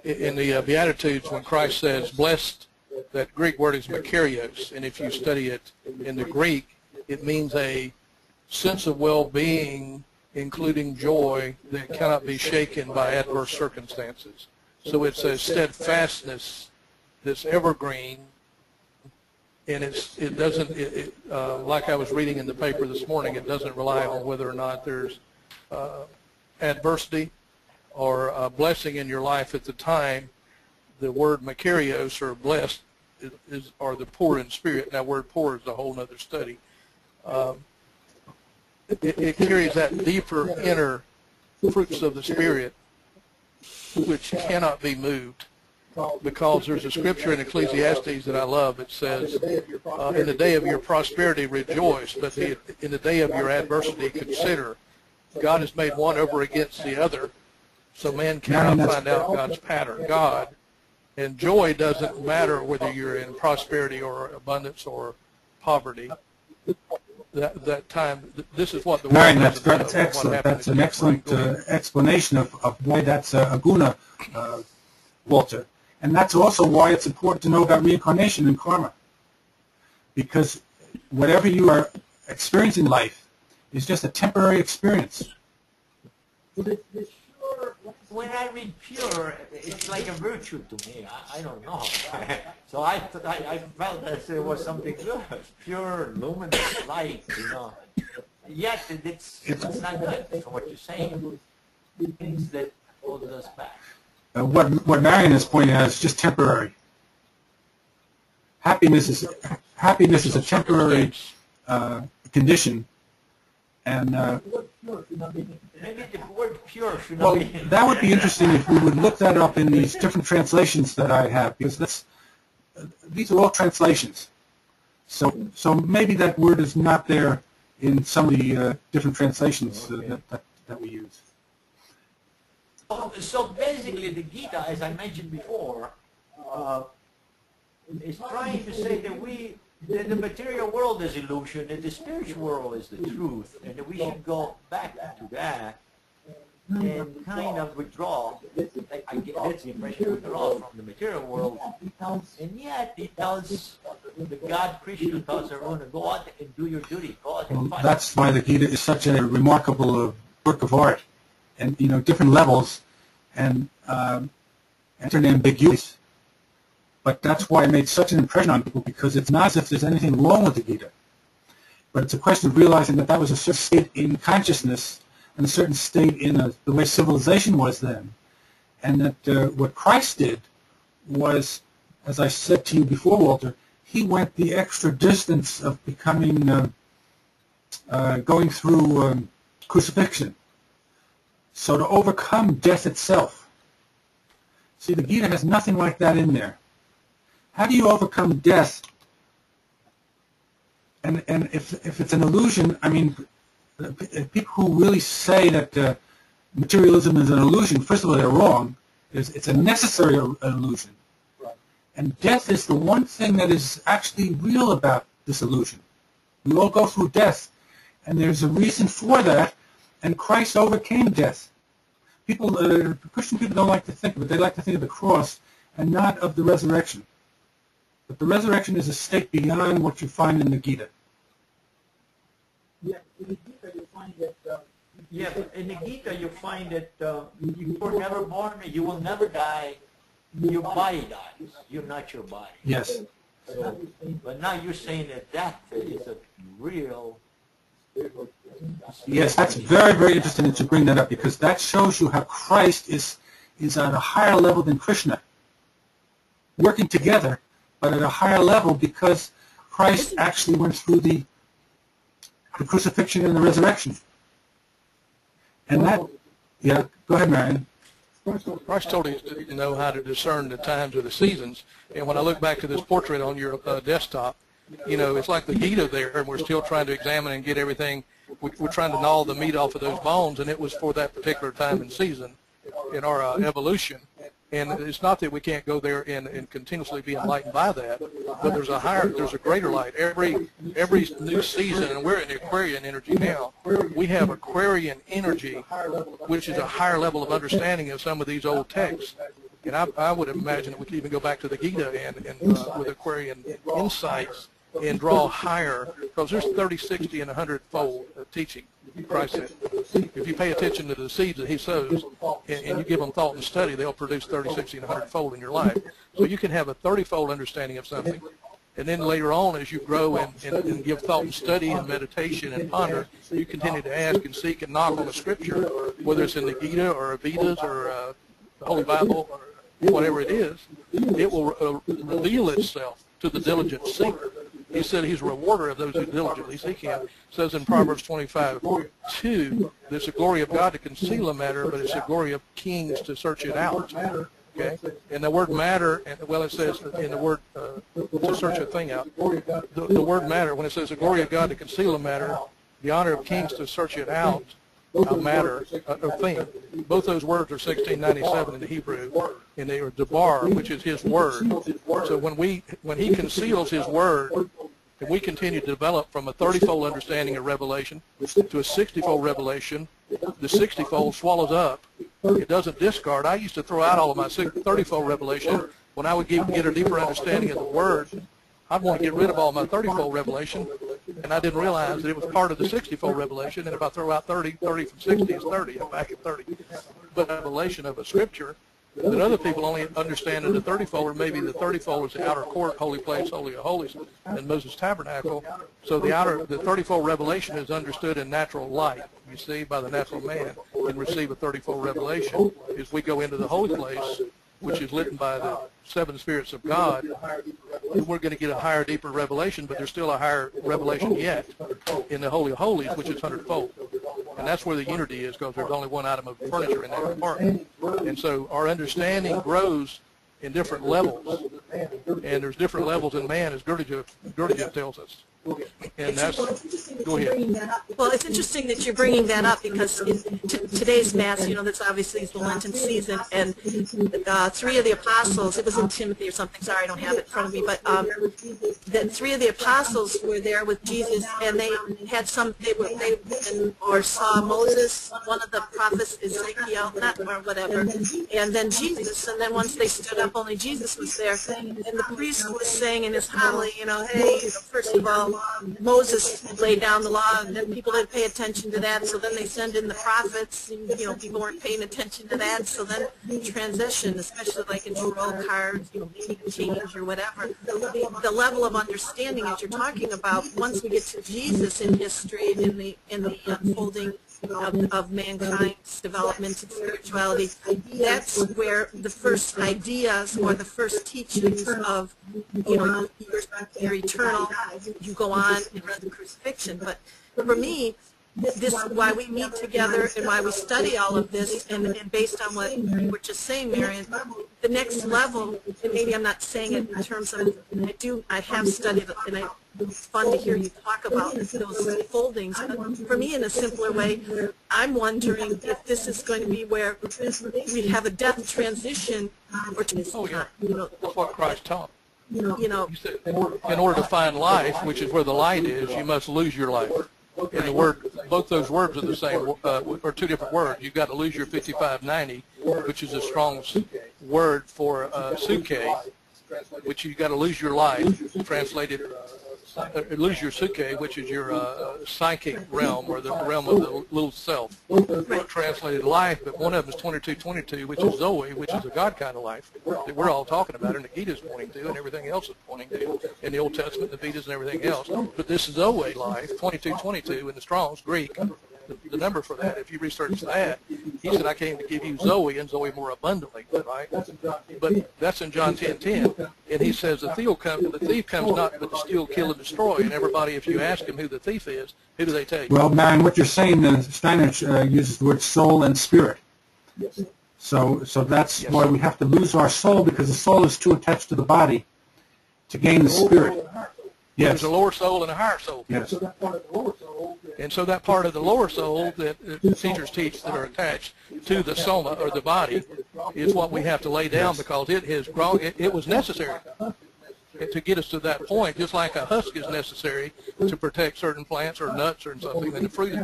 [SPEAKER 3] in the Beatitudes, when Christ says, blessed, that Greek word is makarios, and if you study it in the Greek, it means a sense of well-being, including joy, that cannot be shaken by adverse circumstances. So it's a steadfastness that's evergreen, and it doesn't, like I was reading in the paper this morning, it doesn't rely on whether or not there's adversity or a blessing in your life at the time. The word makarios, or blessed, are the poor in spirit. Now, word poor is a whole other study. It carries that deeper inner fruits of the Spirit, which cannot be moved. Because there's a scripture in Ecclesiastes that I love. It says, in the day of your prosperity, rejoice, but in the day of your adversity, consider. God has made one over against the other, so man cannot find out God's pattern. God. And joy doesn't matter whether you're in prosperity or abundance or poverty. That time, this is what the
[SPEAKER 2] Right,
[SPEAKER 3] world
[SPEAKER 2] that's
[SPEAKER 3] doesn't know.
[SPEAKER 2] that's excellent.
[SPEAKER 3] What
[SPEAKER 2] That's
[SPEAKER 3] happened
[SPEAKER 2] an
[SPEAKER 3] in
[SPEAKER 2] excellent
[SPEAKER 3] Ukraine.
[SPEAKER 2] explanation of why that's a guna, Walter. And that's also why it's important to know about reincarnation and karma. Because whatever you are experiencing in life is just a temporary experience.
[SPEAKER 1] When I read pure, it's like a virtue to me. I don't know. So I felt that there was something good. Pure, luminous light, you know. Yet it's not good from what you're saying. Things that hold us back.
[SPEAKER 2] What Marion is pointing out is just temporary. Happiness is a temporary condition, and
[SPEAKER 1] Maybe the word pure should
[SPEAKER 2] well,
[SPEAKER 1] not be...
[SPEAKER 2] that would be interesting if we would look that up in these different translations that I have, because these are all translations. So maybe that word is not there in some of the different translations that we use.
[SPEAKER 1] So basically the Gita, as I mentioned before, is trying to say that the material world is illusion and the spiritual world is the truth, and that we should go back to that and kind of withdraw. I get that's the impression, withdraw from the material world, and yet he tells the God Krishna tells Aruna, go out and do your duty, go out and fight.
[SPEAKER 2] That's why the Gita is such a remarkable work of art, and different levels, and ambiguous. But that's why it made such an impression on people, because it's not as if there's anything wrong with the Gita. But it's a question of realizing that was a certain state in consciousness and a certain state in the way civilization was then. And that what Christ did was, as I said to you before, Walter, he went the extra distance of becoming, going through crucifixion. So to overcome death itself. See, the Gita has nothing like that in there. How do you overcome death? And if it's an illusion, I mean, people who really say that materialism is an illusion, first of all, they're wrong. It's a necessary illusion. And death is the one thing that is actually real about this illusion. We all go through death, and there's a reason for that, and Christ overcame death. People, Christian people don't like to think of it. They like to think of the cross and not of the resurrection. But the resurrection is a state beyond what you find in the Gita.
[SPEAKER 1] Yeah, in the Gita you find that. Yeah, but in the Gita you find that you were never born, you will never die. Your body dies. You're not your body.
[SPEAKER 2] Yes.
[SPEAKER 1] So, but now you're saying that death is a real.
[SPEAKER 2] Yes, that's very, very interesting that you bring that up, because that shows you how Christ is at a higher level than Krishna. Working together, but at a higher level, because Christ actually went through the crucifixion and the resurrection. And that, yeah, go ahead, Marion.
[SPEAKER 3] Christ told us to know how to discern the times or the seasons. And when I look back to this portrait on your desktop, you know, it's like the Gita there, and we're still trying to examine and get everything. We're trying to gnaw the meat off of those bones, and it was for that particular time and season in our evolution. And it's not that we can't go there and continuously be enlightened by that, but there's a greater light. Every new season, and we're in the Aquarian energy now, we have Aquarian energy, which is a higher level of understanding of some of these old texts. And I would imagine that we could even go back to the Gita and with Aquarian insights and draw higher, because there's 30, 60, and 100-fold teaching. Christ said, if you pay attention to the seeds that he sows and you give them thought and study, they'll produce 30, 60, and 100-fold in your life. So you can have a 30-fold understanding of something, and then later on, as you grow and give thought and study and meditation and ponder, you continue to ask and seek and knock on the Scripture, whether it's in the Gita or Vedas or the Holy Bible or whatever it is, it will reveal itself to the diligent seeker. He said he's a rewarder of those who diligently seek him. It says in Proverbs 25:2, it's the glory of God to conceal a matter, but it's the glory of kings to search it out. Okay? And the word matter, well, it says in the word to search a thing out. The word matter, when it says the glory of God to conceal a matter, the honor of kings to search it out, a matter, a thing. Both those words are 1697 in the Hebrew, and they are debar, which is his word. So when he conceals his word, and we continue to develop from a 30-fold understanding of revelation to a 60-fold revelation, the 60-fold swallows up. It doesn't discard. I used to throw out all of my 30-fold revelation. When I would get a deeper understanding of the word, I'd want to get rid of all my 30-fold revelation, and I didn't realize that it was part of the 60-fold revelation, and if I throw out 30 from 60 is 30, I'm back at 30. But revelation of a scripture that other people only understand in the 30-fold, or maybe the 30-fold is the outer court, holy place, holy of holies, and Moses' tabernacle. So the 30-fold revelation is understood in natural light, you see, by the natural man, and receive a 30-fold revelation. As we go into the holy place, which is lit by the seven spirits of God, we're going to get a higher, deeper revelation, but there's still a higher revelation yet in the Holy of Holies, which is 100-fold. And that's where the unity is, because there's only one item of furniture in that compartment. And so our understanding grows in different levels. And there's different levels in man, as Gurdjieff tells us. And that's, go ahead.
[SPEAKER 4] Well, it's interesting that you're bringing that up, because in today's Mass, you know, that's obviously the Lenten season, and 3 of the apostles, it was in Timothy or something, sorry, I don't have it in front of me, but that 3 of the apostles were there with Jesus, and they had or saw Moses, one of the prophets, Ezekiel, or whatever, and then Jesus, and then once they stood up, only Jesus was there, and the priest was saying in his homily, you know, hey, first of all, Moses laid down the law, and then people didn't pay attention to that, so then they send in the prophets, and, you know, people weren't paying attention to that, so then transition, especially like in tarot cards, you know, change or whatever, the level of understanding that you're talking about, once we get to Jesus in history, in the unfolding of mankind's development and spirituality, that's where the first ideas or the first teachings of, you know, you're eternal, you go on and read the crucifixion. But for me, this why we meet together and why we study all of this, and based on what you were just saying, Marion, the next level, and maybe I'm not saying it in terms of, I have studied it, and it's fun to hear you talk about those foldings, but for me, in a simpler way, I'm wondering if this is going to be where we have a death transition, or
[SPEAKER 3] Oh, yeah.
[SPEAKER 4] You know,
[SPEAKER 3] That's what Christ taught.
[SPEAKER 4] You know,
[SPEAKER 3] He said, in order to find life, which is where the light is, you must lose your life. And the word both those words are the same, or two different words. You've got to lose your 5590, which is a strong word for suke, which you've got to lose your life, translated, lose your suke, which is your psychic realm, or the realm of the little self, translated life. But one of them is 2222, which is Zoe, which is a God kind of life that we're all talking about, and the Gita is pointing to, and everything else is pointing to, in the Old Testament, the Vedas, and everything else. But this is Zoe life, 2222 in the Strong's Greek. The number for that, if you research that, he said, I came to give you Zoe, and Zoe more abundantly, right? But that's in John 10:10. And he says, the thief comes not but to steal, kill, and destroy. And everybody, if you ask him who the thief is, who do they tell you?
[SPEAKER 2] Well, man, what you're saying, Steiner uses the word soul and spirit. So that's why we have to lose our soul, because the soul is too attached to the body to gain the spirit. Yes.
[SPEAKER 3] There's a lower soul and a higher soul.
[SPEAKER 2] Yes.
[SPEAKER 3] And so that part of the lower soul that teachers teach that are attached to the soma, or the body, is what we have to lay down, because it was necessary to get us to that point, just like a husk is necessary to protect certain plants or nuts or something, and the fruit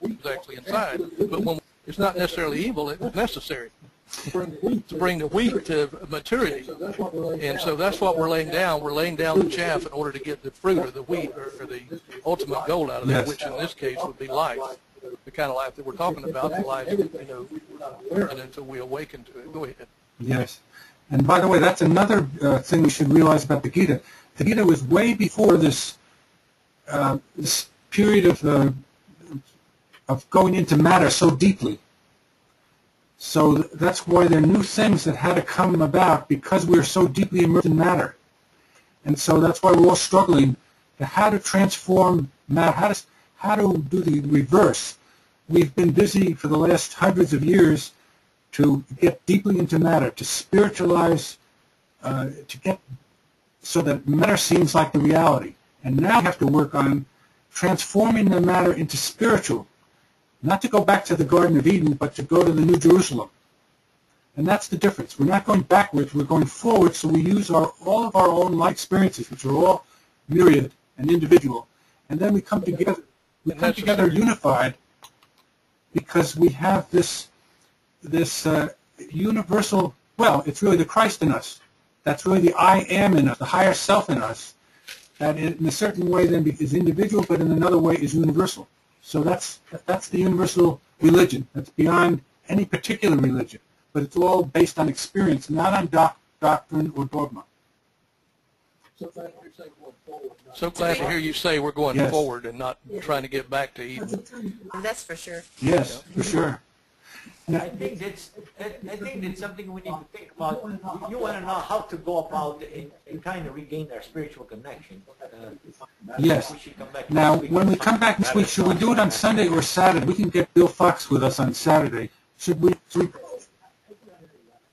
[SPEAKER 3] is actually inside. But when it's not necessarily evil, it was necessary to bring the wheat to maturity. And so that's what we're laying down. We're laying down the chaff in order to get the fruit, or the wheat, or the ultimate goal out of that, which in this case would be life, the kind of life that we're talking about, the life, and until we awaken to it. Go ahead.
[SPEAKER 2] Yes. And by the way, that's another thing we should realize about the Gita. The Gita was way before this this period of going into matter so deeply. So that's why there are new things that had to come about, because we're so deeply immersed in matter. And so that's why we're all struggling to how to transform matter, how to do the reverse. We've been busy for the last hundreds of years to get deeply into matter, to spiritualize, to get so that matter seems like the reality. And now we have to work on transforming the matter into spiritual. Not to go back to the Garden of Eden, but to go to the New Jerusalem. And that's the difference. We're not going backwards, we're going forward, so we use all of our own life experiences, which are all myriad and individual. And then we come together, unified, because we have this universal, well, it's really the Christ in us. That's really the I am in us, the higher self in us, that in a certain way then is individual, but in another way is universal. So that's the universal religion. That's beyond any particular religion, but it's all based on experience, not on doctrine or dogma.
[SPEAKER 3] So glad to hear you say we're going forward and not trying to get back to Eden.
[SPEAKER 4] That's for sure.
[SPEAKER 2] Yes, for sure.
[SPEAKER 1] I think that's something we need to think about. You want to know how to go about and kind of regain our spiritual connection.
[SPEAKER 2] Yes. Now, when we come back this week, should we do it on Sunday or Saturday? We can get Bill Fox with us on Saturday. Should we?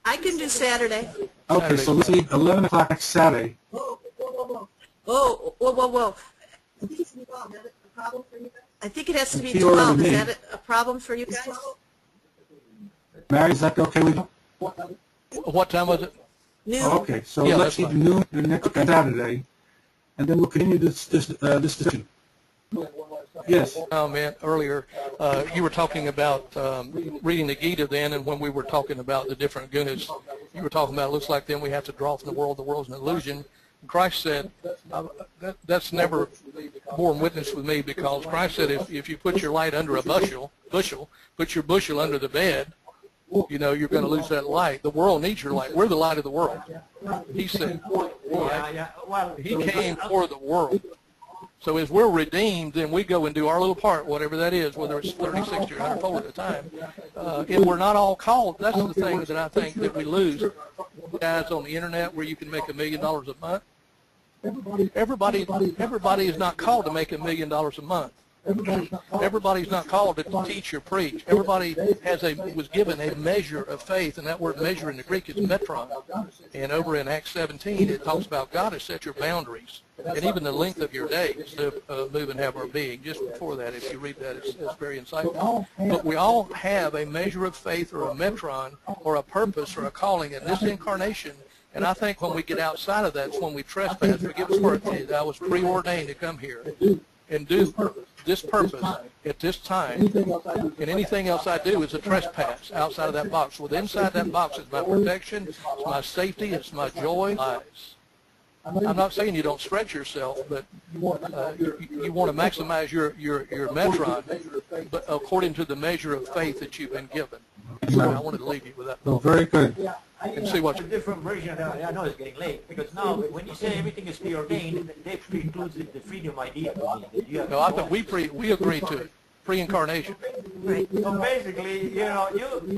[SPEAKER 4] I can do Saturday.
[SPEAKER 2] Okay, so let's leave 11 o'clock next Saturday.
[SPEAKER 4] Whoa, whoa, whoa, whoa. I think it has to be 12. Is that a problem for you guys?
[SPEAKER 2] Mary, is that okay with you?
[SPEAKER 3] What time was it?
[SPEAKER 4] Noon.
[SPEAKER 2] Okay, so let's leave noon the next Saturday, and then we'll continue this discussion. Yes.
[SPEAKER 3] Oh, man, earlier you were talking about reading the Gita then, and when we were talking about the different gunas, you were talking about it looks like then we have to draw from the world's an illusion. Christ said, that's never borne witness with me, because Christ said if you put your light under a bushel, put your bushel under the bed, you're going to lose that light. The world needs your light. We're the light of the world. He said, he came for the world. So as we're redeemed, then we go and do our little part, whatever that is, whether it's 30, 60, or 100 fold at a time. If we're not all called, that's the thing that I think that we lose. Guys on the internet where you can make $1 million a month. Everybody is not called to make $1 million a month. Everybody's not called to teach or preach. Everybody was given a measure of faith, and that word measure in the Greek is metron. And over in Acts 17, it talks about God has set your boundaries, and even the length of your days to move and have our being. Just before that, if you read that, it's very insightful. But we all have a measure of faith or a metron or a purpose or a calling in this incarnation. And I think when we get outside of that, it's when we trespass. Forgive us for it. I was preordained to come here and do this purpose at this time, and anything else I do is a trespass outside of that box. Well, inside that box is my protection, it's my safety, it's my joy, lives. I'm not saying you don't stretch yourself, but you want to maximize your metron, but according to the measure of faith that you've been given. So I wanted to leave you with that.
[SPEAKER 2] Oh, very good.
[SPEAKER 3] And see what
[SPEAKER 1] a different version. I know it's getting late because now when you say everything is preordained, they preclude the freedom idea.
[SPEAKER 3] No, I thought we agreed to it. Pre-incarnation.
[SPEAKER 4] Right.
[SPEAKER 1] So basically, you know,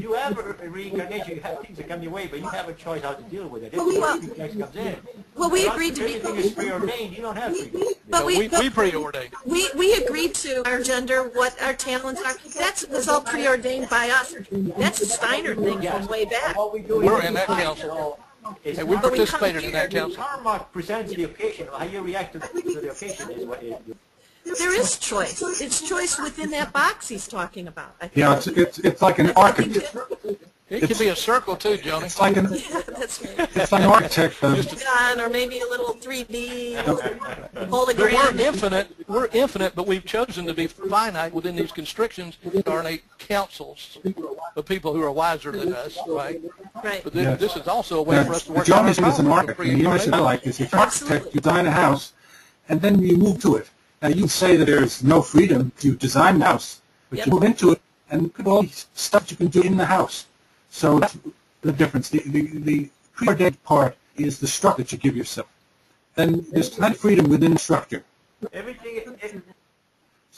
[SPEAKER 1] you have a reincarnation, you have things that come your way, but you have a choice how to deal with it. If the text comes in.
[SPEAKER 4] Well, we agreed to be.
[SPEAKER 1] Everything is preordained. You don't have freedom.
[SPEAKER 4] But
[SPEAKER 3] we preordained.
[SPEAKER 4] We agreed to our gender, what our talents are. That was all preordained by us. That's a Steiner thing from way back.
[SPEAKER 1] All we do
[SPEAKER 3] We're in that council. And we participated in that council.
[SPEAKER 1] Karma presents the occasion. How you react to the occasion is what is.
[SPEAKER 4] There is choice. It's choice within that box he's talking about. I think.
[SPEAKER 2] Yeah, it's like an architect.
[SPEAKER 3] It could be a circle too, Johnny.
[SPEAKER 2] It's like an
[SPEAKER 4] Yeah, that's right.
[SPEAKER 2] it's like an architect.
[SPEAKER 4] Gun, or maybe a little 3D hologram.
[SPEAKER 3] But we're infinite, but we've chosen to be finite within these constrictions to ornate councils of people who are wiser than us, right?
[SPEAKER 4] Right.
[SPEAKER 3] But this is also a way for us to work on
[SPEAKER 2] John
[SPEAKER 3] our
[SPEAKER 2] is an
[SPEAKER 3] problems.
[SPEAKER 2] architect. And you mentioned I like this. If you're an architect, you design a house, and then you move to it. Now you say that there's no freedom to design the house, but
[SPEAKER 4] Yep.
[SPEAKER 2] you move into it, and look at all the stuff you can do in the house. So that's the difference. The preordained part is the structure that you give yourself. Then there's plenty of freedom within the structure.
[SPEAKER 1] Everything.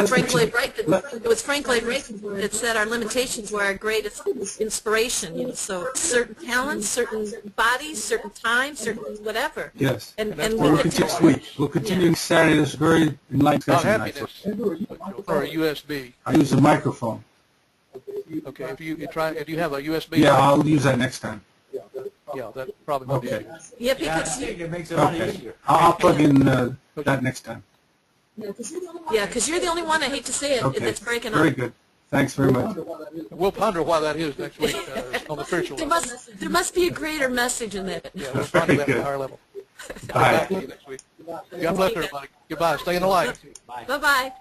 [SPEAKER 4] Frank Lloyd Wright. It was Frank Lloyd Wright that said our limitations were our greatest inspiration. You know, so certain talents, certain bodies, certain times, certain whatever.
[SPEAKER 2] Yes.
[SPEAKER 4] And
[SPEAKER 2] We'll continue next week. We'll continue Saturday. This very enlightening
[SPEAKER 3] Not
[SPEAKER 2] discussion.
[SPEAKER 3] happiness, or a USB.
[SPEAKER 2] I use a microphone.
[SPEAKER 3] Okay, if you have a USB.
[SPEAKER 2] Yeah, I'll use that next time.
[SPEAKER 3] Yeah, that probably would be.
[SPEAKER 2] Okay.
[SPEAKER 4] Yeah,
[SPEAKER 1] I
[SPEAKER 4] because
[SPEAKER 1] think it makes it a lot
[SPEAKER 2] Okay.
[SPEAKER 1] easier.
[SPEAKER 2] I'll plug in that next time.
[SPEAKER 4] because you're the only one, I hate to say it,
[SPEAKER 2] Okay.
[SPEAKER 4] that's breaking
[SPEAKER 2] Very
[SPEAKER 4] up.
[SPEAKER 2] good. Thanks very much.
[SPEAKER 3] We'll ponder why that is next week on the spiritual
[SPEAKER 4] There
[SPEAKER 3] level.
[SPEAKER 4] must be a greater message in that.
[SPEAKER 3] Yeah, we'll ponder that at a higher level.
[SPEAKER 2] Bye.
[SPEAKER 3] Next week. God bless everybody. Goodbye. Stay in the light.
[SPEAKER 1] Bye.
[SPEAKER 4] Bye-bye.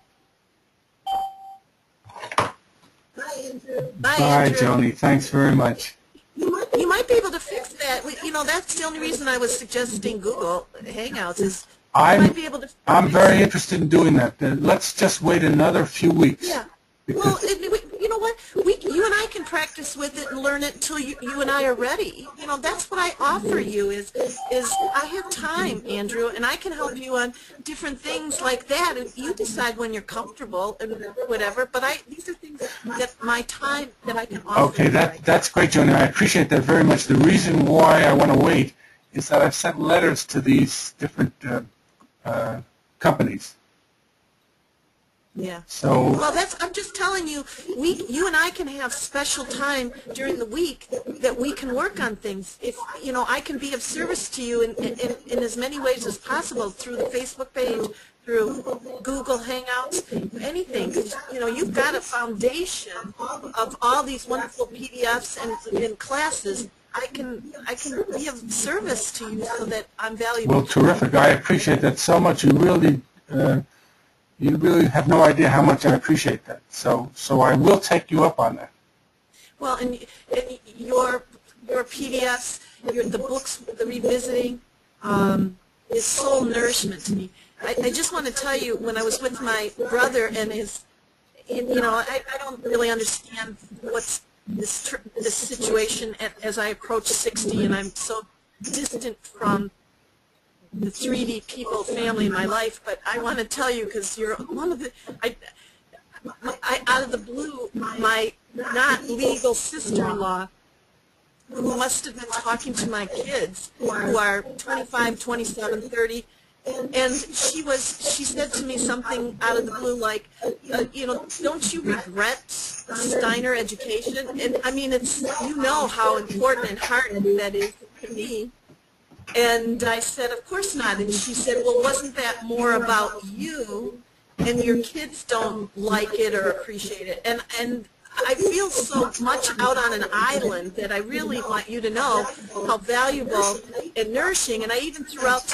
[SPEAKER 4] Bye,
[SPEAKER 2] Bye,
[SPEAKER 4] Andrew.
[SPEAKER 2] Joni. Thanks very much.
[SPEAKER 4] You might be able to fix that. You know, that's the only reason I was suggesting Google Hangouts is you might be able to.
[SPEAKER 2] I'm very interested in doing that. Let's just wait another few weeks.
[SPEAKER 4] Yeah. Well, you know what? You and I can practice with it and learn it until you and I are ready. You know, that's what I offer you is I have time, Andrew, and I can help you on different things like that. And you decide when you're comfortable and whatever. But these are things that my time that I can offer.
[SPEAKER 2] Okay, that's great, Joni. I appreciate that very much. The reason why I want to wait is that I've sent letters to these different companies.
[SPEAKER 4] Yeah.
[SPEAKER 2] So
[SPEAKER 4] Well, I'm just telling you, you and I can have special time during the week that we can work on things. If, you know, I can be of service to you in as many ways as possible through the Facebook page, through Google Hangouts, anything. 'Cause, you know, you've got a foundation of all these wonderful PDFs and classes. I can be of service to you so that I'm valuable.
[SPEAKER 2] well, terrific. I appreciate that so much. You really have no idea how much I appreciate that. So I will take you up on that.
[SPEAKER 4] Well, and your PDFs, the books, the revisiting, is soul nourishment to me. I just want to tell you, when I was with my brother and I don't really understand what's this situation as I approach 60, and I'm so distant from the 3D people, family in my life, but I want to tell you, because you're one of the, out of the blue, my not legal sister-in-law, who must have been talking to my kids, who are 25, 27, 30, and she said to me something out of the blue like, you know, don't you regret Steiner education? And I mean, you know how important and hard that is to me. And I said, of course not. And she said, well, wasn't that more about you, and your kids don't like it or appreciate it? And I feel so much out on an island that I really want you to know how valuable and nourishing. And I even throughout,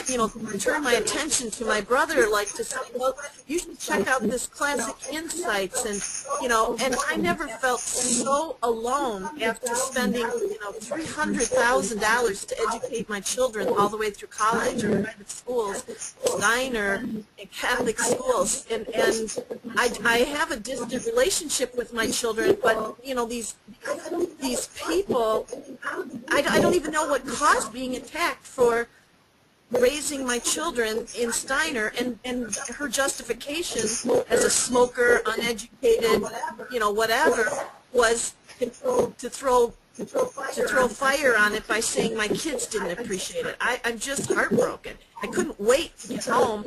[SPEAKER 4] turn my attention to my brother, like to say, well, you should check out this classic Insights, and and I never felt so alone after spending $300,000 to educate my children all the way through college or private schools, Steiner and Catholic schools, and I have a distant relationship with my children, but these people, I don't even know what caused being attacked for raising my children in Steiner, and her justification as a smoker, uneducated, whatever, was to throw fire on it by saying my kids didn't appreciate it. I'm just heartbroken. I couldn't wait to get home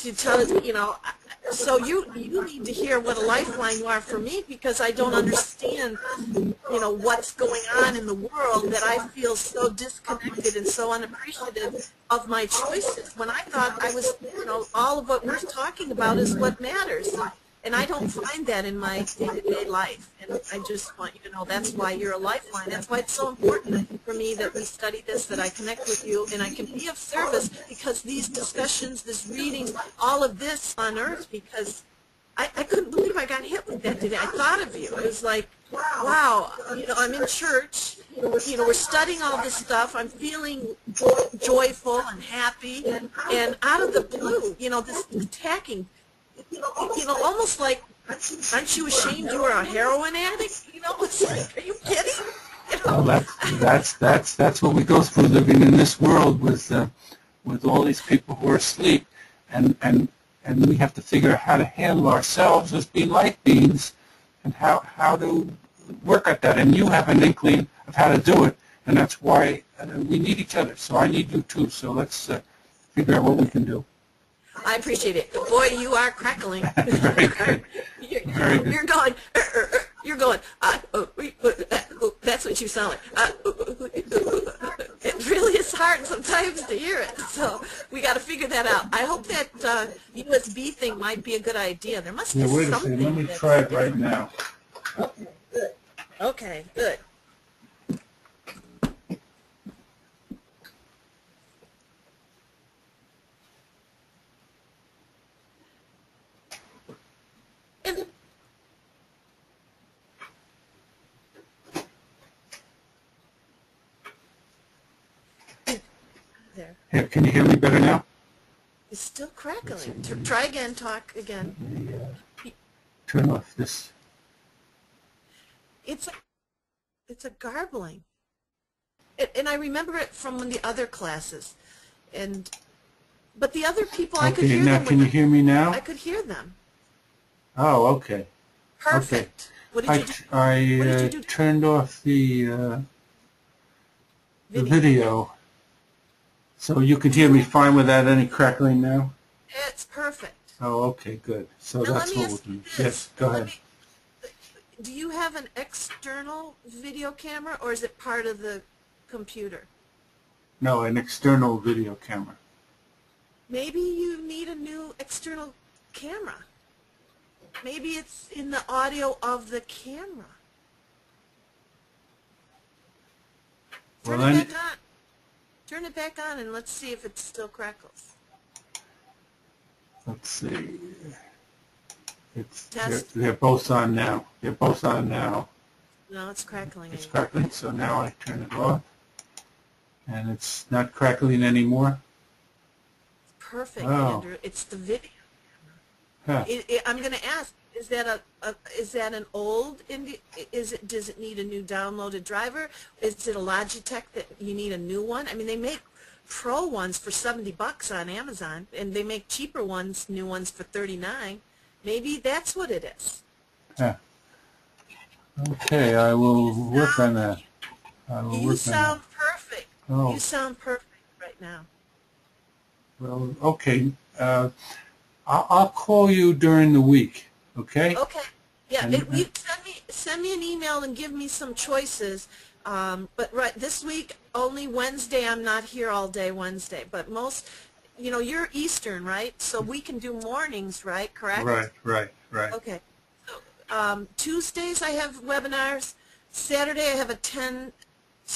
[SPEAKER 4] to tell so you need to hear what a lifeline you are for me, because I don't understand, what's going on in the world, that I feel so disconnected and so unappreciative of my choices, when I thought I was, all of what we're talking about is what matters. And I don't find that in my day-to-day life. And I just want you to know that's why you're a lifeline. That's why it's so important for me that we study this, that I connect with you, and I can be of service, because these discussions, this reading, all of this on earth, because I couldn't believe I got hit with that today. I thought of you. It was like, wow, I'm in church, we're studying all this stuff. I'm feeling joyful and happy, and out of the blue, this attacking, almost like, aren't you ashamed you are a heroin addict? It's like, are you kidding?
[SPEAKER 2] Well, that's what we go through living in this world with all these people who are asleep, and we have to figure out how to handle ourselves as being light beings, and how to work at that. And you have an inkling of how to do it, and that's why we need each other. So I need you too. So let's figure out what we can do.
[SPEAKER 4] I appreciate it. Boy, you are crackling.
[SPEAKER 2] Very good.
[SPEAKER 4] You're going, that's what you sound like. It really is hard sometimes to hear it, so we got to figure that out. I hope that USB thing might be a good idea. There must be
[SPEAKER 2] wait a
[SPEAKER 4] something.
[SPEAKER 2] second. Let me try it right now.
[SPEAKER 4] Okay, good. And there.
[SPEAKER 2] Here, can you hear me better now?
[SPEAKER 4] It's still crackling. Try again, talk again.
[SPEAKER 2] Turn off this.
[SPEAKER 4] It's a garbling. And I remember it from the other classes. But the other people, I could hear them.
[SPEAKER 2] Okay, now can you hear me now?
[SPEAKER 4] I could hear them.
[SPEAKER 2] Oh, okay.
[SPEAKER 4] Perfect. What did you do?
[SPEAKER 2] I
[SPEAKER 4] What did you do?
[SPEAKER 2] turned off the video, so you can hear me fine without any crackling now?
[SPEAKER 4] It's perfect.
[SPEAKER 2] Oh, okay, good. So
[SPEAKER 4] Now,
[SPEAKER 2] that's
[SPEAKER 4] let me
[SPEAKER 2] what we'll
[SPEAKER 4] ask
[SPEAKER 2] do.
[SPEAKER 4] you this.
[SPEAKER 2] Yes, go ahead.
[SPEAKER 4] Do you have an external video camera, or is it part of the computer?
[SPEAKER 2] No, an external video camera.
[SPEAKER 4] Maybe you need a new external camera. Maybe it's in the audio of the camera. Turn
[SPEAKER 2] Well,
[SPEAKER 4] it
[SPEAKER 2] then-
[SPEAKER 4] back on. Turn it back on and let's see if it still crackles.
[SPEAKER 2] Let's see.
[SPEAKER 4] Test.
[SPEAKER 2] They're both on now. They're both on now.
[SPEAKER 4] No, it's crackling.
[SPEAKER 2] It's
[SPEAKER 4] again.
[SPEAKER 2] crackling, so now I turn it off. And it's not crackling anymore.
[SPEAKER 4] Perfect,
[SPEAKER 2] Oh.
[SPEAKER 4] Andrew. It's the video.
[SPEAKER 2] Huh.
[SPEAKER 4] I'm going to ask: is that an old? Does it need a new downloaded driver? Is it a Logitech that you need a new one? I mean, they make pro ones for $70 on Amazon, and they make cheaper ones, new ones for $39. Maybe that's what it is.
[SPEAKER 2] Huh. Okay, I will work on that.
[SPEAKER 4] You sound perfect.
[SPEAKER 2] Oh.
[SPEAKER 4] You sound perfect right now.
[SPEAKER 2] Well, okay. I'll call you during the week, okay?
[SPEAKER 4] Okay. Yeah,
[SPEAKER 2] And-
[SPEAKER 4] you send me an email and give me some choices. But right this week, only Wednesday. I'm not here all day Wednesday. But most, you're Eastern, right? So we can do mornings, right? Correct?
[SPEAKER 2] Right.
[SPEAKER 4] Okay. So Tuesdays I have webinars. Saturday I have a 10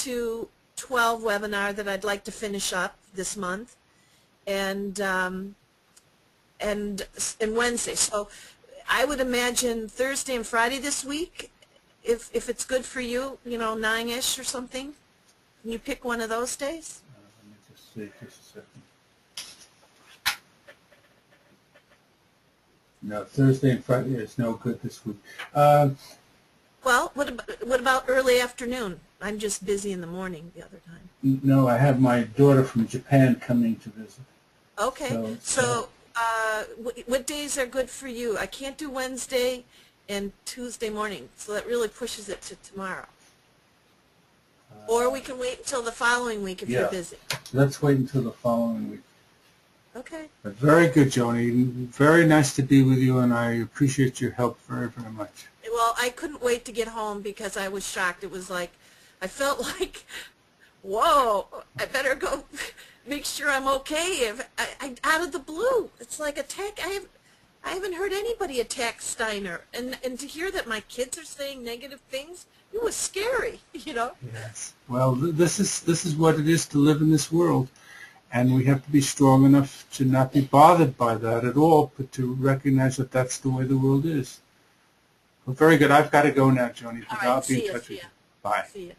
[SPEAKER 4] to 12 webinar that I'd like to finish up this month, and Wednesday. So I would imagine Thursday and Friday this week, if it's good for you, 9-ish or something. Can you pick one of those days?
[SPEAKER 2] Let me just see, just a second. No, Thursday and Friday is no good this week.
[SPEAKER 4] Well, what about early afternoon? I'm just busy in the morning the other time.
[SPEAKER 2] No, I have my daughter from Japan coming to visit.
[SPEAKER 4] Okay, so what days are good for you? I can't do Wednesday and Tuesday morning, so that really pushes it to tomorrow. Or we can wait until the following week if you're busy.
[SPEAKER 2] Let's wait until the following week.
[SPEAKER 4] Okay.
[SPEAKER 2] But very good, Joni. Very nice to be with you, and I appreciate your help very, very much.
[SPEAKER 4] Well, I couldn't wait to get home because I was shocked. It was like, I felt like, whoa, I better go make sure I'm okay. I out of the blue, it's like attack. I haven't heard anybody attack Steiner, and to hear that my kids are saying negative things, it was scary,
[SPEAKER 2] Yes. Well, this is what it is to live in this world. And we have to be strong enough to not be bothered by that at all, but to recognize that that's the way the world is. Well, very good. I've got to go now, Joni.
[SPEAKER 4] All right,
[SPEAKER 2] I'll be
[SPEAKER 4] see
[SPEAKER 2] in
[SPEAKER 4] ya,
[SPEAKER 2] touch
[SPEAKER 4] see
[SPEAKER 2] with
[SPEAKER 4] ya.
[SPEAKER 2] you. Bye.
[SPEAKER 4] See ya.